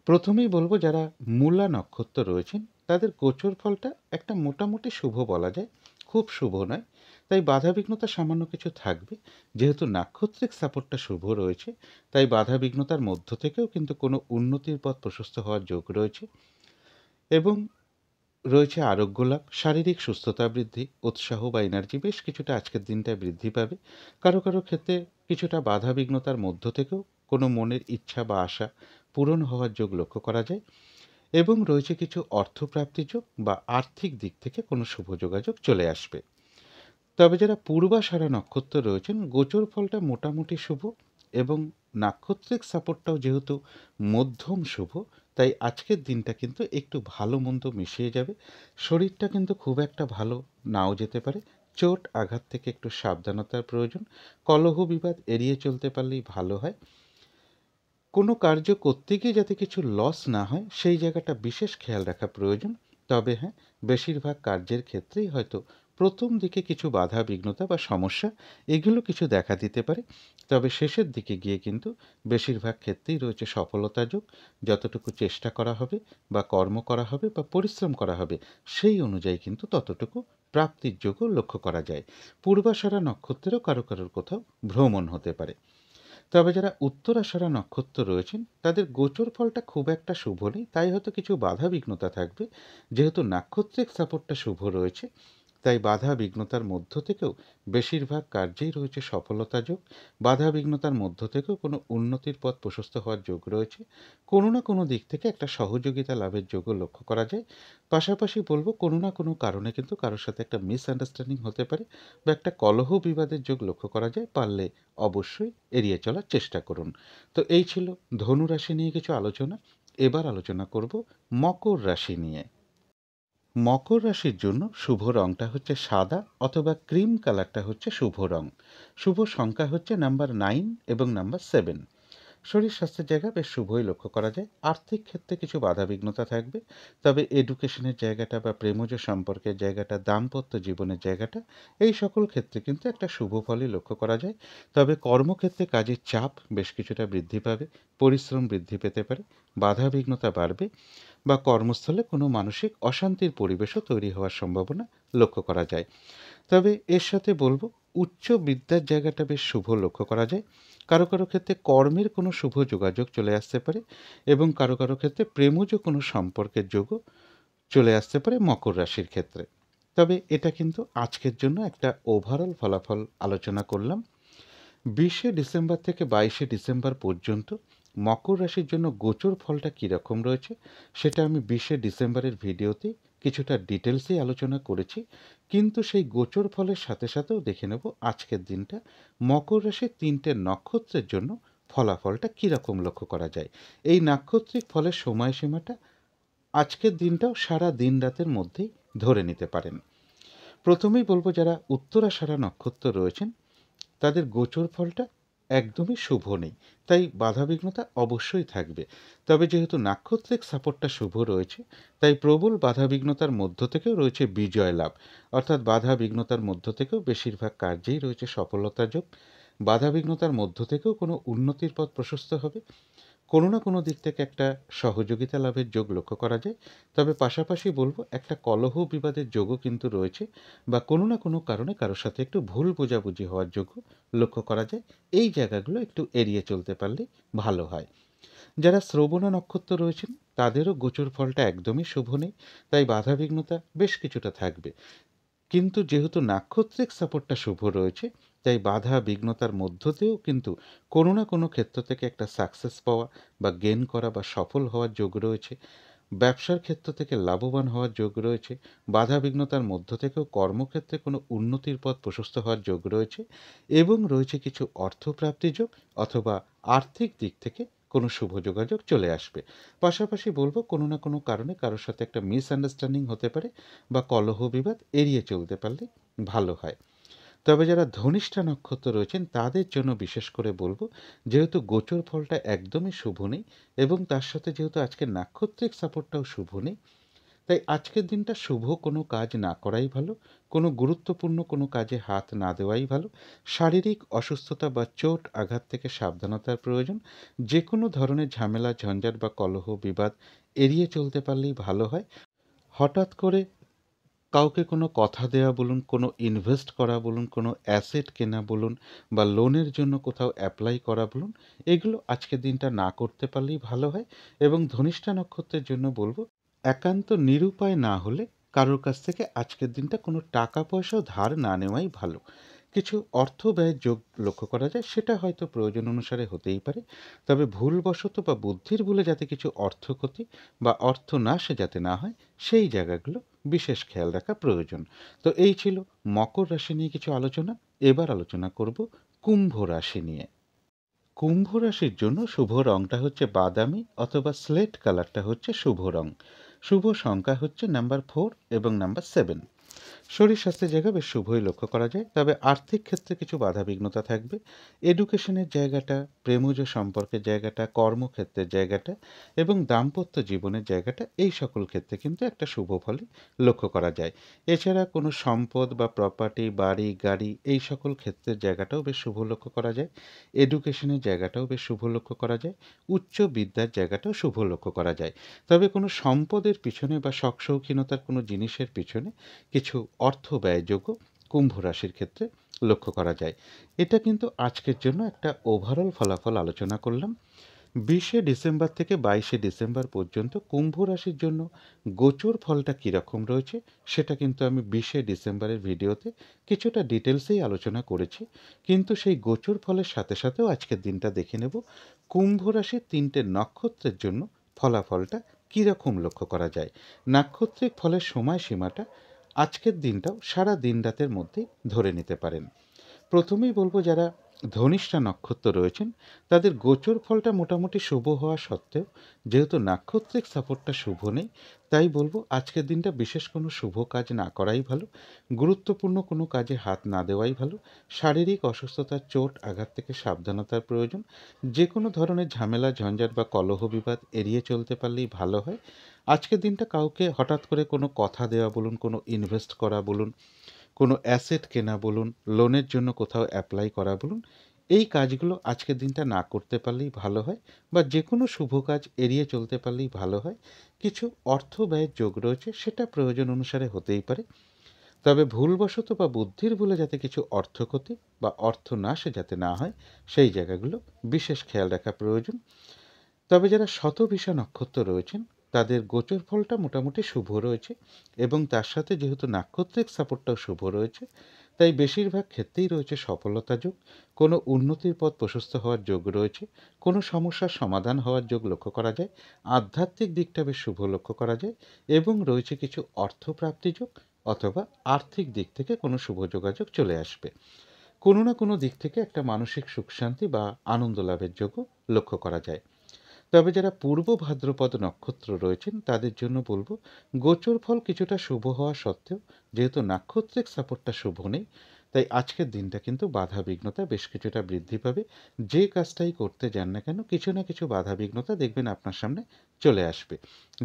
প্রথমেই বলবো যারা মূলা নক্ষত্র রয়েছেন তাদের গোচর ফলটা একটা মোটামুটি শুভ বলা যায়, খুব শুভ নয়। তাই বাধাবিঘ্নতা সামান্য কিছু থাকবে। যেহেতু নাক্ষত্রিক সাপোর্টটা শুভ রয়েছে, তাই বাধাবিঘ্নতার মধ্য থেকেও কিন্তু কোনো উন্নতির পথ প্রশস্ত হওয়ার যোগ রয়েছে এবং রয়েছে আরোগ্য লাভ, শারীরিক সুস্থতা বৃদ্ধি, উৎসাহ বা এনার্জি বেশ কিছুটা আজকের দিনটায় বৃদ্ধি পাবে। কারো কারো ক্ষেত্রে কিছুটা বাধাবিঘ্নতার মধ্য থেকেও কোনো মনের ইচ্ছা বা আশা পূরণ হওয়ার যোগ লক্ষ্য করা যায় এবং রয়েছে কিছু অর্থপ্রাপ্তির যোগ বা আর্থিক দিক থেকে কোনো শুভ যোগাযোগ চলে আসবে। তবে যারা পূর্বাষাঢ়া নক্ষত্র রয়েছেন গোচর ফলটা মোটামুটি শুভ এবং নাক্ষত্রিক সাপোর্টটাও যেহেতু মধ্যম শুভ, তাই আজকের দিনটা কিন্তু একটু ভালো মন্দ মিশিয়ে যাবে। শরীরটা কিন্তু খুব একটা ভালো নাও যেতে পারে, চোট আঘাত থেকে একটু সাবধানতার প্রয়োজন। কলহ বিবাদ এড়িয়ে চলতে পারলেই ভালো হয়। কোনো কার্য করতে গিয়ে যাতে কিছু লস না হয় সেই জায়গাটা বিশেষ খেয়াল রাখা প্রয়োজন। তবে হ্যাঁ, বেশিরভাগ কার্যের ক্ষেত্রেই হয়তো প্রথম দিকে কিছু বাধা বিঘ্নতা বা সমস্যা এগুলো কিছু দেখা দিতে পারে, তবে শেষের দিকে গিয়ে কিন্তু বেশিরভাগ ক্ষেত্রেই রয়েছে সফলতা যোগ। যতটুকু চেষ্টা করা হবে বা কর্ম করা হবে বা পরিশ্রম করা হবে সেই অনুযায়ী কিন্তু ততটুকু প্রাপ্তির যোগও লক্ষ্য করা যায়। পূর্বাষাঢ়া নক্ষত্রেরও কারো কারোর কোথাও ভ্রমণ হতে পারে। তবে যারা উত্তরাষাঢ়া নক্ষত্র রয়েছেন তাদের গোচর ফলটা খুব একটা শুভ নেই, তাই হয়তো কিছু বাধা বিঘ্নতা থাকবে। যেহেতু নাক্ষত্রিক সাপোর্টটা শুভ রয়েছে, তাই বাধা বিঘ্নতার মধ্য থেকেও বেশিরভাগ কার্যেই রয়েছে সফলতা যোগ। বাধা বিঘ্নতার মধ্য থেকেও কোনো উন্নতির পথ প্রশস্ত হওয়ার যোগ রয়েছে। কোনো না কোনো দিক থেকে একটা সহযোগিতা লাভের যোগও লক্ষ্য করা যায়। পাশাপাশি বলবো কোনো না কোনো কারণে কিন্তু কারোর সাথে একটা মিসআন্ডারস্ট্যান্ডিং হতে পারে বা একটা কলহ বিবাদের যোগ লক্ষ্য করা যায়। পারলে অবশ্যই এড়িয়ে চলার চেষ্টা করুন। তো এই ছিল ধনু রাশি নিয়ে কিছু আলোচনা। এবার আলোচনা করব মকর রাশি নিয়ে। মকর রাশির জন্য শুভ রংটা হচ্ছে সাদা অথবা ক্রিম কালারটা হচ্ছে শুভ রং। শুভ সংখ্যা হচ্ছে নাম্বার 9 এবং নাম্বার 7। শরীর স্বাস্থ্যের জায়গা বেশ শুভই লক্ষ্য করা যায়। আর্থিক ক্ষেত্রে কিছু বাধাবিঘ্নতা থাকবে, তবে এডুকেশনের জায়গাটা বা প্রেমজ সম্পর্কের জায়গাটা, দাম্পত্য জীবনের জায়গাটা, এই সকল ক্ষেত্রে কিন্তু একটা শুভ ফলই লক্ষ্য করা যায়। তবে কর্মক্ষেত্রে কাজের চাপ বেশ কিছুটা বৃদ্ধি পাবে, পরিশ্রম বৃদ্ধি পেতে পারে, বাধাবিঘ্নতা বাড়বে বা কর্মস্থলে কোনো মানসিক অশান্তির পরিবেশও তৈরি হওয়ার সম্ভাবনা লক্ষ্য করা যায়। তবে এর সাথে বলবো উচ্চ বিদ্যার জায়গাটা বেশ শুভ লক্ষ্য করা যায়। কারো কারো ক্ষেত্রে কর্মের কোনো শুভ যোগাযোগ চলে আসতে পারে এবং কারো কারো ক্ষেত্রে প্রেমজ কোনো সম্পর্কের যোগও চলে আসতে পারে মকর রাশির ক্ষেত্রে। তবে এটা কিন্তু আজকের জন্য একটা ওভারঅল ফলাফল আলোচনা করলাম। 20শে ডিসেম্বর থেকে 22শে ডিসেম্বর পর্যন্ত মকর রাশির জন্য গোচর ফলটা কীরকম রয়েছে সেটা আমি 20শে ডিসেম্বরের ভিডিওতে কিছুটা ডিটেলসেই আলোচনা করেছি। কিন্তু সেই গোচর ফলের সাথে সাথেও দেখে নেব আজকের দিনটা মকর রাশির 3টে নক্ষত্রের জন্য ফলাফলটা কীরকম লক্ষ্য করা যায়। এই নাক্ষত্রিক ফলের সময়সীমাটা আজকের দিনটাও সারা দিন রাতের মধ্যেই ধরে নিতে পারেন। প্রথমেই বলবো যারা উত্তরাষাঢ়া নক্ষত্র রয়েছেন তাদের গোচর ফলটা একদমই শুভ নেই, তাই বাধাবিঘ্নতা অবশ্যই থাকবে। তবে যেহেতু নাক্ষত্রিক সাপোর্টটা শুভ রয়েছে, তাই প্রবল বাধাবিঘ্নতার মধ্য থেকেও রয়েছে বিজয় লাভ, অর্থাৎ বাধাবিঘ্নতার মধ্য থেকেও বেশিরভাগ কার্যেই রয়েছে সফলতা যোগ। বাধাবিঘ্নতার মধ্য থেকেও কোনো উন্নতির পথ প্রশস্ত হবে, কোনো না কোনো দিক থেকে একটা সহযোগিতা লাভের যোগ লক্ষ্য করা যায়। তবে পাশাপাশি বলবো একটা কলহ বিবাদের যোগও কিন্তু রয়েছে, বা কোনো না কোনো কারণে কারোর সাথে একটু ভুল বোঝাবুঝি হওয়ার যোগও লক্ষ্য করা যায়। এই জায়গাগুলো একটু এড়িয়ে চলতে পারলে ভালো হয়। যারা শ্রবণা নক্ষত্র রয়েছেন তাদেরও গোচর ফলটা একদমই শুভ নেই, তাই বাধাবিঘ্নতা বেশ কিছুটা থাকবে। কিন্তু যেহেতু নাক্ষত্রিক সাপোর্টটা শুভ রয়েছে, তাই বাধা বিঘ্নতার মধ্য দিয়েও কিন্তু কোনো না কোনো ক্ষেত্র থেকে একটা সাকসেস পাওয়া বা গেইন করা বা সফল হওয়ার যোগ রয়েছে। ব্যবসার ক্ষেত্র থেকে লাভবান হওয়ার যোগ রয়েছে। বাধা বিঘ্নতার মধ্য থেকেও কর্মক্ষেত্রে কোনো উন্নতির পথ প্রশস্ত হওয়ার যোগ রয়েছে, এবং রয়েছে কিছু অর্থপ্রাপ্তি যোগ, অথবা আর্থিক দিক থেকে কোনো শুভ যোগাযোগ চলে আসবে। পাশাপাশি বলবো কোনো না কোনো কারণে কারোর সাথে একটা মিসআন্ডারস্ট্যান্ডিং হতে পারে, বা কলহ বিবাদ এড়িয়ে চলতে পারলে ভালো হয়। তবে যারা ধনিষ্ঠা নক্ষত্র রয়েছেন তাদের জন্য বিশেষ করে বলবো, যেহেতু গোচর ফলটা একদমই শুভ নেই, এবং তার সাথে যেহেতু আজকের নাক্ষত্রিক সাপোর্টটাও শুভ নেই, তাই আজকের দিনটা শুভ কোনো কাজ না করাই ভালো। কোনো গুরুত্বপূর্ণ কোনো কাজে হাত না দেওয়াই ভালো। শারীরিক অসুস্থতা বা চোট আঘাত থেকে সাবধানতার প্রয়োজন। যে কোনো ধরনের ঝামেলা ঝঞ্ঝাট বা কলহ বিবাদ এড়িয়ে চলতে পারলেই ভালো হয়। হঠাৎ করে কাউকে কোনো কথা দেওয়া বলুন, কোনো ইনভেস্ট করা বলুন, কোনো অ্যাসেট কেনা বলুন, বা লোনের জন্য কোথাও অ্যাপ্লাই করা বলুন, এগুলো আজকের দিনটা না করতে পারলেই ভালো হয়। এবং ধনিষ্ঠা নক্ষত্রের জন্য বলবো, একান্ত নিরুপায় না হলে কারোর কাছ থেকে আজকের দিনটা কোনো টাকা পয়সাও ধার না নেওয়াই ভালো। কিছু অর্থ ব্যয়ের যোগ লক্ষ্য করা যায়, সেটা হয়তো প্রয়োজন অনুসারে হতেই পারে। তবে ভুলবশত বা বুদ্ধির ভুলে যাতে কিছু অর্থ ক্ষতি বা অর্থ নাশ যাতে না হয়, সেই জায়গাগুলো বিশেষ খেয়াল রাখা প্রয়োজন। তো এই ছিল মকর রাশি নিয়ে কিছু আলোচনা। এবার আলোচনা করব কুম্ভ রাশি নিয়ে। কুম্ভ রাশির জন্য শুভ রংটা হচ্ছে বাদামি, অথবা স্লেট কালারটা হচ্ছে শুভ রং। শুভ সংখ্যা হচ্ছে নাম্বার 4 এবং নাম্বার 7। শরীর স্বাস্থ্যের জায়গা বেশ শুভই লক্ষ্য করা যায়, তবে আর্থিক ক্ষেত্রে কিছু বাধাবিঘ্নতা থাকবে। এডুকেশনের জায়গাটা, প্রেমজ সম্পর্কের জায়গাটা, কর্মক্ষেত্রের জায়গাটা এবং দাম্পত্য জীবনের জায়গাটা, এই সকল ক্ষেত্রে কিন্তু একটা শুভ ফলই লক্ষ্য করা যায়। এছাড়া কোনো সম্পদ বা প্রপার্টি, বাড়ি গাড়ি, এই সকল ক্ষেত্রের জায়গাটাও বেশ শুভ লক্ষ্য করা যায়। এডুকেশনের জায়গাটাও বেশ শুভ লক্ষ্য করা যায়। উচ্চ বিদ্যার জায়গাটাও শুভ লক্ষ্য করা যায়। তবে কোনো সম্পদের পিছনে বা শখ শৌখিনতার কোনো জিনিসের পিছনে কিছু অর্থ ব্যয়যোগ্য কুম্ভ রাশির ক্ষেত্রে লক্ষ্য করা যায়। এটা কিন্তু আজকের জন্য একটা ওভারঅল ফলাফল আলোচনা করলাম। 20শে ডিসেম্বর থেকে 22শে ডিসেম্বর পর্যন্ত কুম্ভ রাশির জন্য গোচর ফলটা কীরকম রয়েছে, সেটা কিন্তু আমি 20শে ডিসেম্বরের ভিডিওতে কিছুটা ডিটেলসেই আলোচনা করেছি। কিন্তু সেই গোচর ফলের সাথে সাথেও আজকের দিনটা দেখে নেব কুম্ভ রাশির 3টে নক্ষত্রের জন্য ফলাফলটা কীরকম লক্ষ্য করা যায়। নাক্ষত্রিক ফলের সময়সীমাটা আজকের দিনটাও সারা দিন রাতের মধ্যেই ধরে নিতে পারেন। প্রথমেই বলবো যারা ধনিষ্ঠা নক্ষত্র রয়েছেন তাদের গোচর ফলটা মোটামুটি শুভ হওয়া সত্ত্বেও, যেহেতু নাক্ষত্রিক সাপোর্টটা শুভ নেই, তাই বলবো আজকের দিনটা বিশেষ কোনো শুভ কাজ না করাই ভালো। গুরুত্বপূর্ণ কোনো কাজে হাত না দেওয়াই ভালো। শারীরিক অসুস্থতা, চোট আঘাত থেকে সাবধানতার প্রয়োজন। যে কোনো ধরনের ঝামেলা ঝঞ্ঝাট বা কলহ বিবাদ এড়িয়ে চলতে পারলেই ভালো হয়। আজকের দিনটা কাউকে হঠাৎ করে কোনো কথা দেওয়া বলুন, কোনো ইনভেস্ট করা বলুন, কোনো অ্যাসেট কেনা বলুন, লোনের জন্য কোথাও অ্যাপ্লাই করা বলুন, এই কাজগুলো আজকের দিনটা না করতে পারলেই ভালো হয়, বা যে কোনো শুভ কাজ এড়িয়ে চলতে পারলেই ভালো হয়। কিছু অর্থ ব্যয়ের যোগ রয়েছে, সেটা প্রয়োজন অনুসারে হতেই পারে। তবে ভুলবশত বা বুদ্ধির ভুলে যাতে কিছু অর্থ ক্ষতি বা অর্থ নাশে যাতে না হয়, সেই জায়গাগুলো বিশেষ খেয়াল রাখা প্রয়োজন। তবে যারা শতভিষা নক্ষত্র রয়েছেন তাদের গোচর ফলটা মোটামুটি শুভ রয়েছে, এবং তার সাথে যেহেতু নাক্ষত্রিক সাপোর্টটাও শুভ রয়েছে, তাই বেশিরভাগ ক্ষেত্রেই রয়েছে সফলতা যোগ। কোনো উন্নতির পথ প্রশস্ত হওয়ার যোগ রয়েছে। কোনো সমস্যার সমাধান হওয়ার যোগ লক্ষ্য করা যায়। আধ্যাত্মিক দিকটা বেশ শুভ লক্ষ্য করা যায়, এবং রয়েছে কিছু অর্থপ্রাপ্তি যোগ, অথবা আর্থিক দিক থেকে কোনো শুভ যোগাযোগ চলে আসবে। কোনো না কোনো দিক থেকে একটা মানসিক সুখ শান্তি বা আনন্দ লাভের যোগও লক্ষ্য করা যায়। তবে যারা পূর্ব ভাদ্রপদ নক্ষত্র রয়েছেন তাদের জন্য বলবো, গোচর ফল কিছুটা শুভ হওয়া সত্ত্বেও যেহেতু নাক্ষত্রিক সাপোর্টটা শুভ নেই, তাই আজকের দিনটা কিন্তু বাধা বিঘ্নতা বেশ কিছুটা বৃদ্ধি পাবে। যে কাজটাই করতে যান না কেন, কিছু না কিছু বাধা বিঘ্নতা দেখবেন আপনার সামনে চলে আসবে,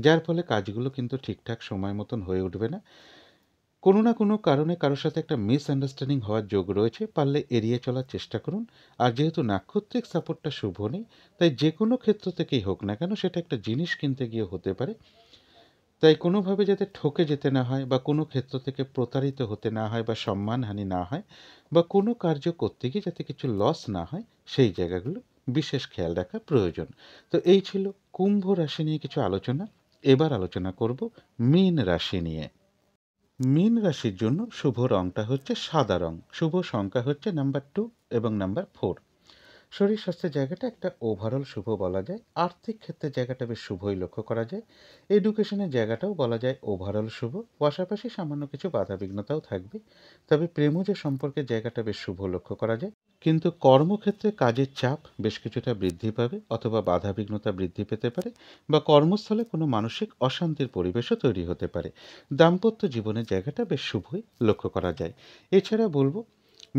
যার ফলে কাজগুলো কিন্তু ঠিকঠাক সময় মতন হয়ে উঠবে না। কোনো না কোনো কারণে কারোর সাথে একটা মিসআন্ডারস্ট্যান্ডিং হওয়ার যোগ রয়েছে, পারলে এড়িয়ে চলার চেষ্টা করুন। আর যেহেতু নাক্ষত্রিক সাপোর্টটা শুভ নেই, তাই যে কোনো ক্ষেত্র থেকেই হোক না কেন সেটা একটা জিনিস কিনতে গিয়ে হতে পারে, তাই কোনোভাবে যাতে ঠকে যেতে না হয় বা কোনো ক্ষেত্র থেকে প্রতারিত হতে না হয় বা সম্মানহানি না হয় বা কোনো কার্য করতে গিয়ে যাতে কিছু লস না হয়, সেই জায়গাগুলো বিশেষ খেয়াল রাখা প্রয়োজন। তো এই ছিল কুম্ভ রাশি নিয়ে কিছু আলোচনা। এবার আলোচনা করব মীন রাশি নিয়ে। মীন রাশির জন্য শুভ রংটা হচ্ছে সাদা রং, শুভ সংখ্যা হচ্ছে নাম্বার 2 এবং নাম্বার 4। শরীর স্বাস্থ্যের জায়গাটা একটা ওভারঅল শুভ বলা যায়। আর্থিক ক্ষেত্রের জায়গাটা বেশ শুভই লক্ষ্য করা যায়। এডুকেশনের জায়গাটাও বলা যায় ওভারঅল শুভ, পাশাপাশি সামান্য কিছু বাধাবিঘ্নতাও থাকবে। তবে প্রেমজ সম্পর্কের জায়গাটা বেশ শুভ লক্ষ্য করা যায়। কিন্তু কর্মক্ষেত্রে কাজের চাপ বেশ কিছুটা বৃদ্ধি পাবে অথবা বাধাবিঘ্নতা বৃদ্ধি পেতে পারে, বা কর্মস্থলে কোনো মানসিক অশান্তির পরিবেশও তৈরি হতে পারে। দাম্পত্য জীবনের জায়গাটা বেশ শুভই লক্ষ্য করা যায়। এছাড়া বলবো,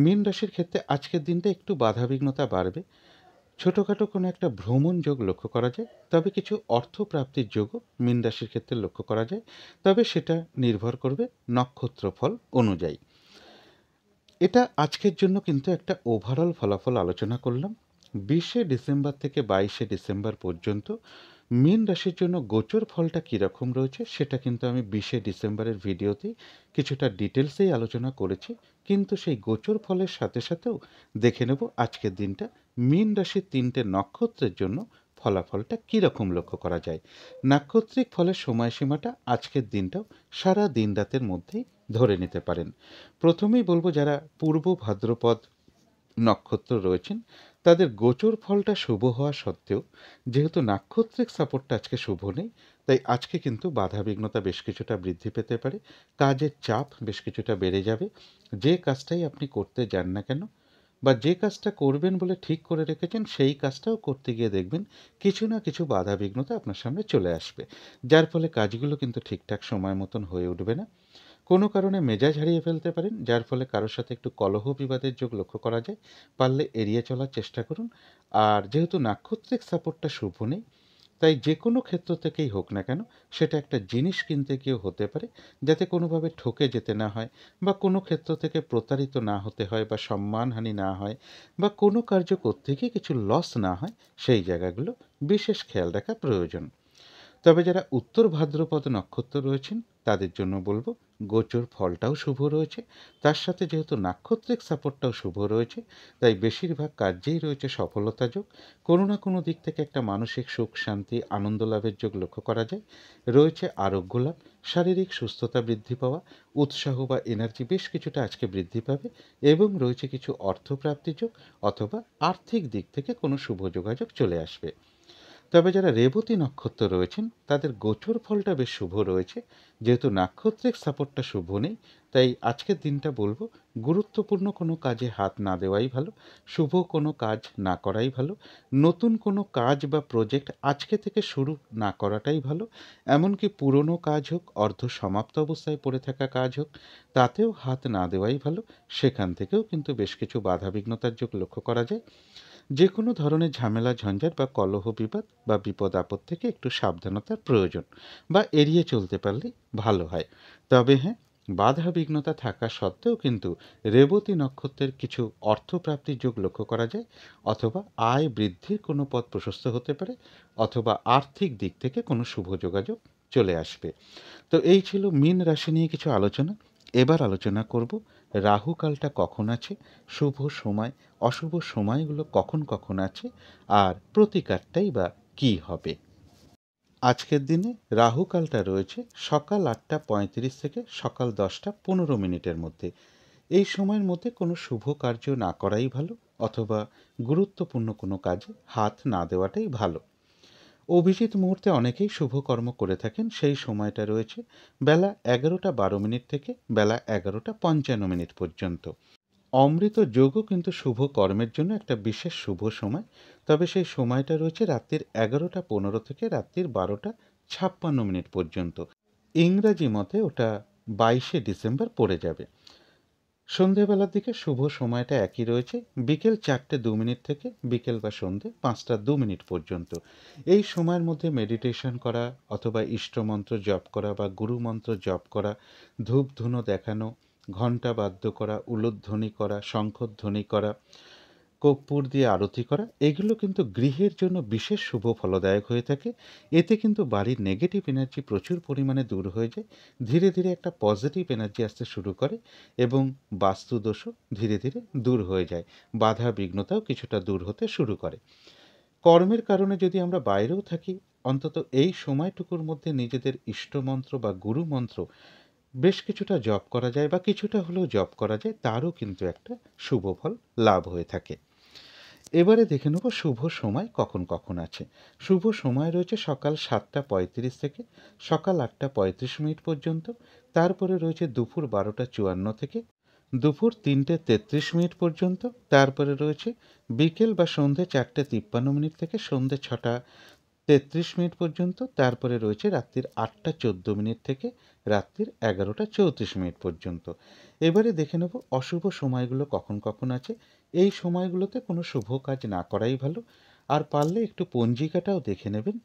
মীন রাশির ক্ষেত্রে আজকের দিনটা একটু বাধাবিঘ্নতা বাড়বে। ছোটোখাটো কোনো একটা ভ্রমণ যোগ লক্ষ্য করা যায়, তবে কিছু অর্থ প্রাপ্তির যোগও মীন রাশির ক্ষেত্রে লক্ষ্য করা যায়। তবে সেটা নির্ভর করবে নক্ষত্র ফল অনুযায়ী। এটা আজকের জন্য কিন্তু একটা ওভারঅল ফলাফল আলোচনা করলাম। 20শে ডিসেম্বর থেকে 22শে ডিসেম্বর পর্যন্ত মীন রাশির জন্য গোচর ফলটা কীরকম রয়েছে সেটা কিন্তু আমি 20শে ডিসেম্বরের ভিডিওতেই কিছুটা ডিটেলসেই আলোচনা করেছি। কিন্তু সেই গোচর ফলের সাথে সাথেও দেখে নেব আজকের দিনটা মীন রাশির 3টে নক্ষত্রের জন্য ফলাফলটা কীরকম লক্ষ্য করা যায়। নাক্ষত্রিক ফলের সময়সীমাটা আজকের দিনটাও সারা দিন রাতের মধ্যেই ধরে নিতে পারেন। প্রথমেই বলবো, যারা পূর্ব ভাদ্রপদ নক্ষত্র রয়েছেন তাদের গোচর ফলটা শুভ হওয়া সত্ত্বেও যেহেতু নাক্ষত্রিক সাপোর্টটা আজকে শুভ নেই, তাই আজকে কিন্তু বাধাবিঘ্নতা বেশ কিছুটা বৃদ্ধি পেতে পারে। কাজের চাপ বেশ কিছুটা বেড়ে যাবে। যে কাজটাই আপনি করতে যান না কেন বা যে কাজটা করবেন বলে ঠিক করে রেখেছেন সেই কাজটাও করতে গিয়ে দেখবেন কিছু না কিছু বাধাবিঘ্নতা আপনার সামনে চলে আসবে, যার ফলে কাজগুলো কিন্তু ঠিকঠাক সময় মতন হয়ে উঠবে না। কোনো কারণে মেজাজ হারিয়ে ফেলতে পারেন, যার ফলে কারোর সাথে একটু কলহ বিবাদের যোগ লক্ষ্য করা যায়। পারলে এড়িয়ে চলার চেষ্টা করুন। আর যেহেতু নাক্ষত্রিক সাপোর্টটা শুভ নেই, তাই যে কোনো ক্ষেত্র থেকেই হোক না কেন সেটা একটা জিনিস কিনতে গিয়েও হতে পারে, যাতে কোনোভাবে ঠকে যেতে না হয় বা কোনো ক্ষেত্র থেকে প্রতারিত না হতে হয় বা সম্মানহানি না হয় বা কোনো কার্য করতে গিয়ে কিছু লস না হয়, সেই জায়গাগুলো বিশেষ খেয়াল রাখা প্রয়োজন। তবে যারা উত্তর ভাদ্রপদ নক্ষত্র রয়েছেন তাদের জন্য বলবো, গোচর ফলটাও শুভ রয়েছে, তার সাথে যেহেতু নাক্ষত্রিক সাপোর্টটাও শুভ রয়েছে, তাই বেশিরভাগ কার্যেই রয়েছে সফলতা যোগ। কোনো না কোনো দিক থেকে একটা মানসিক সুখ শান্তি আনন্দ লাভের যোগ লক্ষ্য করা যায়। রয়েছে আরোগ্য লাভ, শারীরিক সুস্থতা বৃদ্ধি পাওয়া, উৎসাহ বা এনার্জি বেশ কিছুটা আজকে বৃদ্ধি পাবে, এবং রয়েছে কিছু অর্থপ্রাপ্তি যোগ অথবা আর্থিক দিক থেকে কোনো শুভ যোগাযোগ চলে আসবে। তবে যারা রেবতী নক্ষত্র রয়েছেন তাদের গোচর ফলটা বেশ শুভ রয়েছে। যেহেতু নাক্ষত্রিক সাপোর্টটা শুভ নেই, তাই আজকের দিনটা বলবো গুরুত্বপূর্ণ কোনো কাজে হাত না দেওয়াই ভালো, শুভ কোনো কাজ না করাই ভালো, নতুন কোনো কাজ বা প্রজেক্ট আজকে থেকে শুরু না করাটাই ভালো। এমনকি পুরনো কাজ হোক, অর্ধ সমাপ্ত অবস্থায় পড়ে থাকা কাজ হোক, তাতেও হাত না দেওয়াই ভালো। সেখান থেকেও কিন্তু বেশ কিছু বাধাবিঘ্নতার যোগ লক্ষ্য করা যায়। যে কোনো ধরনের ঝামেলা ঝঞ্ঝাট বা কলহ বিবাদ বা বিপদ আপদ থেকে একটু সাবধানতার প্রয়োজন, বা এড়িয়ে চলতে পারলেই ভালো হয়। তবে হ্যাঁ, বাধা বিঘ্নতা থাকা সত্ত্বেও কিন্তু রেবতী নক্ষত্রের কিছু অর্থপ্রাপ্তির যোগ লক্ষ্য করা যায়, অথবা আয় বৃদ্ধির কোনো পথ প্রশস্ত হতে পারে, অথবা আর্থিক দিক থেকে কোনো শুভ যোগাযোগ চলে আসবে। তো এই ছিল মীন রাশি নিয়ে কিছু আলোচনা। এবার আলোচনা করব রাহু কালটা কখন আছে, শুভ সময় অশুভ সময়গুলো কখন কখন আছে, আর প্রতিকারটাই বা কী হবে। আজকের দিনে রাহু কালটা রয়েছে সকাল 8:35 থেকে সকাল 10:15 মধ্যে। এই সময়ের মধ্যে কোনো শুভ কার্য না করাই ভালো, অথবা গুরুত্বপূর্ণ কোনো কাজে হাত না দেওয়াটাই ভালো। অভিজিৎ মুহূর্তে অনেকেই শুভকর্ম করে থাকেন। সেই সময়টা রয়েছে বেলা 11:12 থেকে বেলা 11:55 পর্যন্ত। অমৃত যোগও কিন্তু শুভ কর্মের জন্য একটা বিশেষ শুভ সময়। তবে সেই সময়টা রয়েছে রাত্রির 11:15 থেকে রাত্রির 12:56 পর্যন্ত। ইংরাজি মতে ওটা 22শে ডিসেম্বর পড়ে যাবে। সন্ধেবেলার দিকে শুভ সময়টা একই রয়েছে, বিকেল 4:02 থেকে বিকেল বা সন্ধে 5:02 পর্যন্ত। এই সময়ের মধ্যে মেডিটেশন করা অথবা ইষ্টমন্ত্র জপ করা বা গুরুমন্ত্র জপ করা, ধূপ ধুনো দেখানো, ঘণ্টা বাদ্য করা, উলুধ্বনি করা, শঙ্খধ্বনি করা, কর্পূর দিয়ে আরতি করা, এগুলো কিন্তু গৃহের জন্য বিশেষ শুভ ফলদায়ক হয়ে থাকে। এতে কিন্তু বাড়ির নেগেটিভ এনার্জি প্রচুর পরিমাণে দূর হয়ে যায়, ধীরে ধীরে একটা পজিটিভ এনার্জি আসতে শুরু করে এবং বাস্তুদোষও ধীরে ধীরে দূর হয়ে যায়, বাধা বিঘ্নতাও কিছুটা দূর হতে শুরু করে। কর্মের কারণে যদি আমরা বাইরেও থাকি, অন্তত এই সময়টুকুর মধ্যে নিজেদের ইষ্টমন্ত্র বা গুরুমন্ত্র বেশ কিছুটা জপ করা যায় বা কিছুটা হলেও জপ করা যায়, তারও কিন্তু একটা শুভ ফল লাভ হয়ে থাকে। এবারে দেখে নেব শুভ সময় কখন কখন আছে। শুভ সময় রয়েছে সকাল 7:35 থেকে সকাল 8:35 পর্যন্ত। তারপরে রয়েছে দুপুর 12:54 থেকে দুপুর 3:33 পর্যন্ত। তারপরে রয়েছে বিকেল বা সন্ধে 4:53 থেকে সন্ধে 6:33 পর্যন্ত। তারপরে রয়েছে রাত্রির 8:14 থেকে রাত্রির 11:34 পর্যন্ত। এবারে দেখে নেব অশুভ সময়গুলো কখন কখন আছে। এই সময়গুলোতে কোনো শুভ কাজ না করাই ভালো। আর পারলে একটু পঞ্জিকাটাও দেখে নেবেন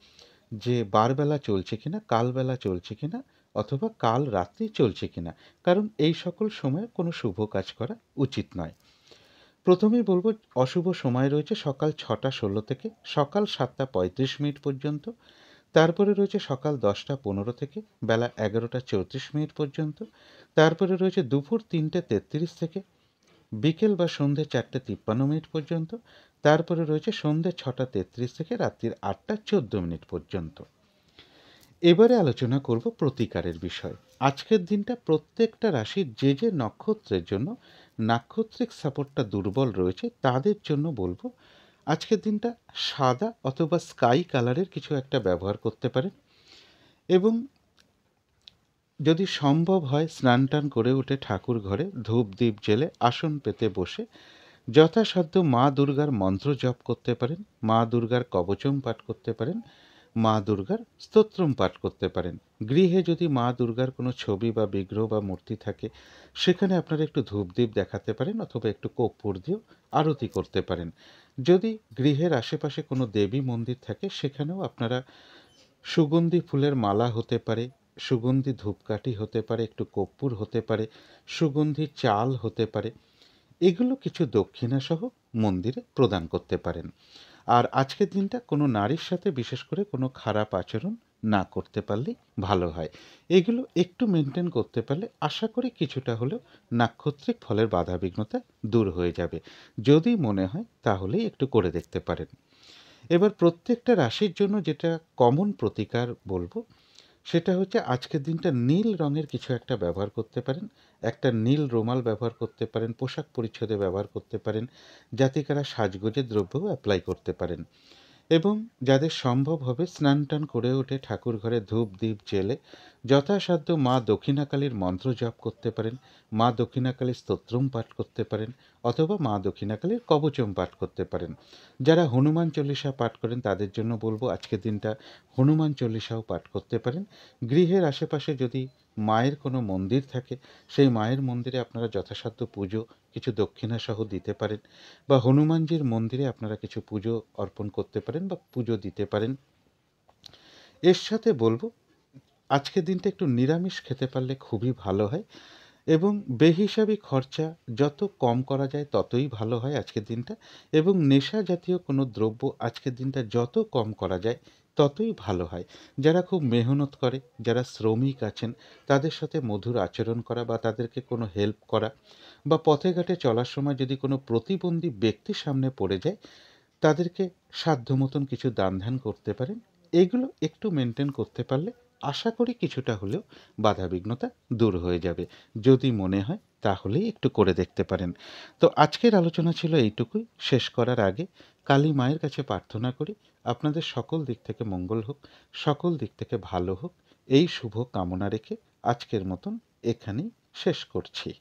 যে বারবেলা চলছে কিনা, কালবেলা চলছে কিনা, অথবা কাল রাত্রি চলছে কিনা, কারণ এই সকল সময়ে কোনো শুভ কাজ করা উচিত নয়। প্রথমেই বলবো অশুভ সময় রয়েছে সকাল 6:16 থেকে সকাল 7:35 পর্যন্ত। তারপরে রয়েছে সকাল 10:15 থেকে বেলা 11:34 পর্যন্ত। তারপরে রয়েছে দুপুর 3:33 থেকে বিকেল বা সন্ধে 4:53 পর্যন্ত। তারপরে রয়েছে সন্ধে 6:33 থেকে রাত্রির 8:14 পর্যন্ত। এবারে আলোচনা করব প্রতিকারের বিষয়। আজকের দিনটা প্রত্যেকটা রাশির যে যে নক্ষত্রের জন্য নাক্ষত্রিক সাপোর্টটা দুর্বল রয়েছে তাদের জন্য বলবো আজকের দিনটা সাদা অথবা স্কাই কালারের কিছু একটা ব্যবহার করতে পারেন এবং যদি সম্ভব হয় স্নান টান করে উঠে ঠাকুর ঘরে ধূপ দ্বীপ জেলে আসন পেতে বসে যথাসাধ্য মা দুর্গার মন্ত্র জপ করতে পারেন, মা দুর্গার কবচম পাঠ করতে পারেন, মা দুর্গার স্তোত্রম পাঠ করতে পারেন। গৃহে যদি মা দুর্গার কোনো ছবি বা বিগ্রহ বা মূর্তি থাকে সেখানে আপনারা একটু ধূপদীপ দেখাতে পারেন অথবা একটু কর্পূর দিয়েও আরতি করতে পারেন। যদি গৃহের আশেপাশে কোনো দেবী মন্দির থাকে সেখানেও আপনারা সুগন্ধি ফুলের মালা হতে পারে, সুগন্ধি ধূপকাঠি হতে পারে, একটু কর্পূর হতে পারে, সুগন্ধি চাল হতে পারে, এগুলো কিছু দক্ষিণাসহ মন্দিরে প্রদান করতে পারেন। আর আজকের দিনটা কোনো নারীর সাথে বিশেষ করে কোনো খারাপ আচরণ না করতে পারলেই ভালো হয়। এগুলো একটু মেনটেন করতে পারলে আশা করি কিছুটা হলেও নাক্ষত্রিক ফলের বাধাবিঘ্নতা দূর হয়ে যাবে। যদি মনে হয় তাহলেই একটু করে দেখতে পারেন। এবার প্রত্যেকটা রাশির জন্য যেটা কমন প্রতিকার বলবো সেটা হচ্ছে আজকের দিনটা নীল রঙের কিছু একটা ব্যবহার করতে পারেন। একটা নীল রুমাল ব্যবহার করতে পারেন, পোশাক পরিচ্ছদে ব্যবহার করতে পারেন, জাতিকারা সাজগোজের দ্রব্যও অ্যাপ্লাই করতে পারেন এবং যাদের সম্ভব হবে স্নান টান করে উঠে ঠাকুর ঘরে ধূপ দ্বীপ জেলে যথাসাধ্য মা দক্ষিণাকালীর মন্ত্র জপ করতে পারেন, মা দক্ষিণাকালীর স্তোত্রম পাঠ করতে পারেন অথবা মা দক্ষিণাকালীর কবচম পাঠ করতে পারেন। যারা হনুমান চল্লিশা পাঠ করেন তাদের জন্য বলবো আজকের দিনটা হনুমান চল্লিশাও পাঠ করতে পারেন। গৃহের আশেপাশে যদি মায়ের কোনো মন্দির থাকে সেই মায়ের মন্দিরে আপনারা যথাসাধ্য পুজো কিছু দক্ষিণা সহ দিতে পারেন বা হনুমানজির মন্দিরে আপনারা কিছু পুজো অর্পণ করতে পারেন বা পুজো দিতে পারেন। এর সাথে বলবো আজকের দিনটা একটু নিরামিষ খেতে পারলে খুবই ভালো হয় এবং বেহিসাবি খরচা যত কম করা যায় ততই ভালো হয় আজকের দিনটা এবং নেশা জাতীয় কোনো দ্রব্য আজকের দিনটা যত কম করা যায় ততই ভালো হয়। যারা খুব মেহনত করে, যারা শ্রমিক আছেন তাদের সাথে মধুর আচরণ করা বা তাদেরকে কোনো হেল্প করা বা পথে ঘাটে চলার সময় যদি কোনো প্রতিবন্ধী ব্যক্তি সামনে পড়ে যায় তাদেরকে সাধ্য মতন কিছু দান ধ্যান করতে পারেন। এগুলো একটু মেনটেন করতে পারলে আশা করি কিছুটা হলেও বাধাবিঘ্নতা দূর হয়ে যাবে। যদি মনে হয় তাহলেই একটু করে দেখতে পারেন। তো আজকের আলোচনা ছিল এইটুকুই। শেষ করার আগে কালী মায়ের কাছে প্রার্থনা করি আপনাদের সকল দিক থেকে মঙ্গল হোক, সকল দিক থেকে ভালো হোক, এই শুভ কামনা রেখে আজকের মতন এখানেই শেষ করছি।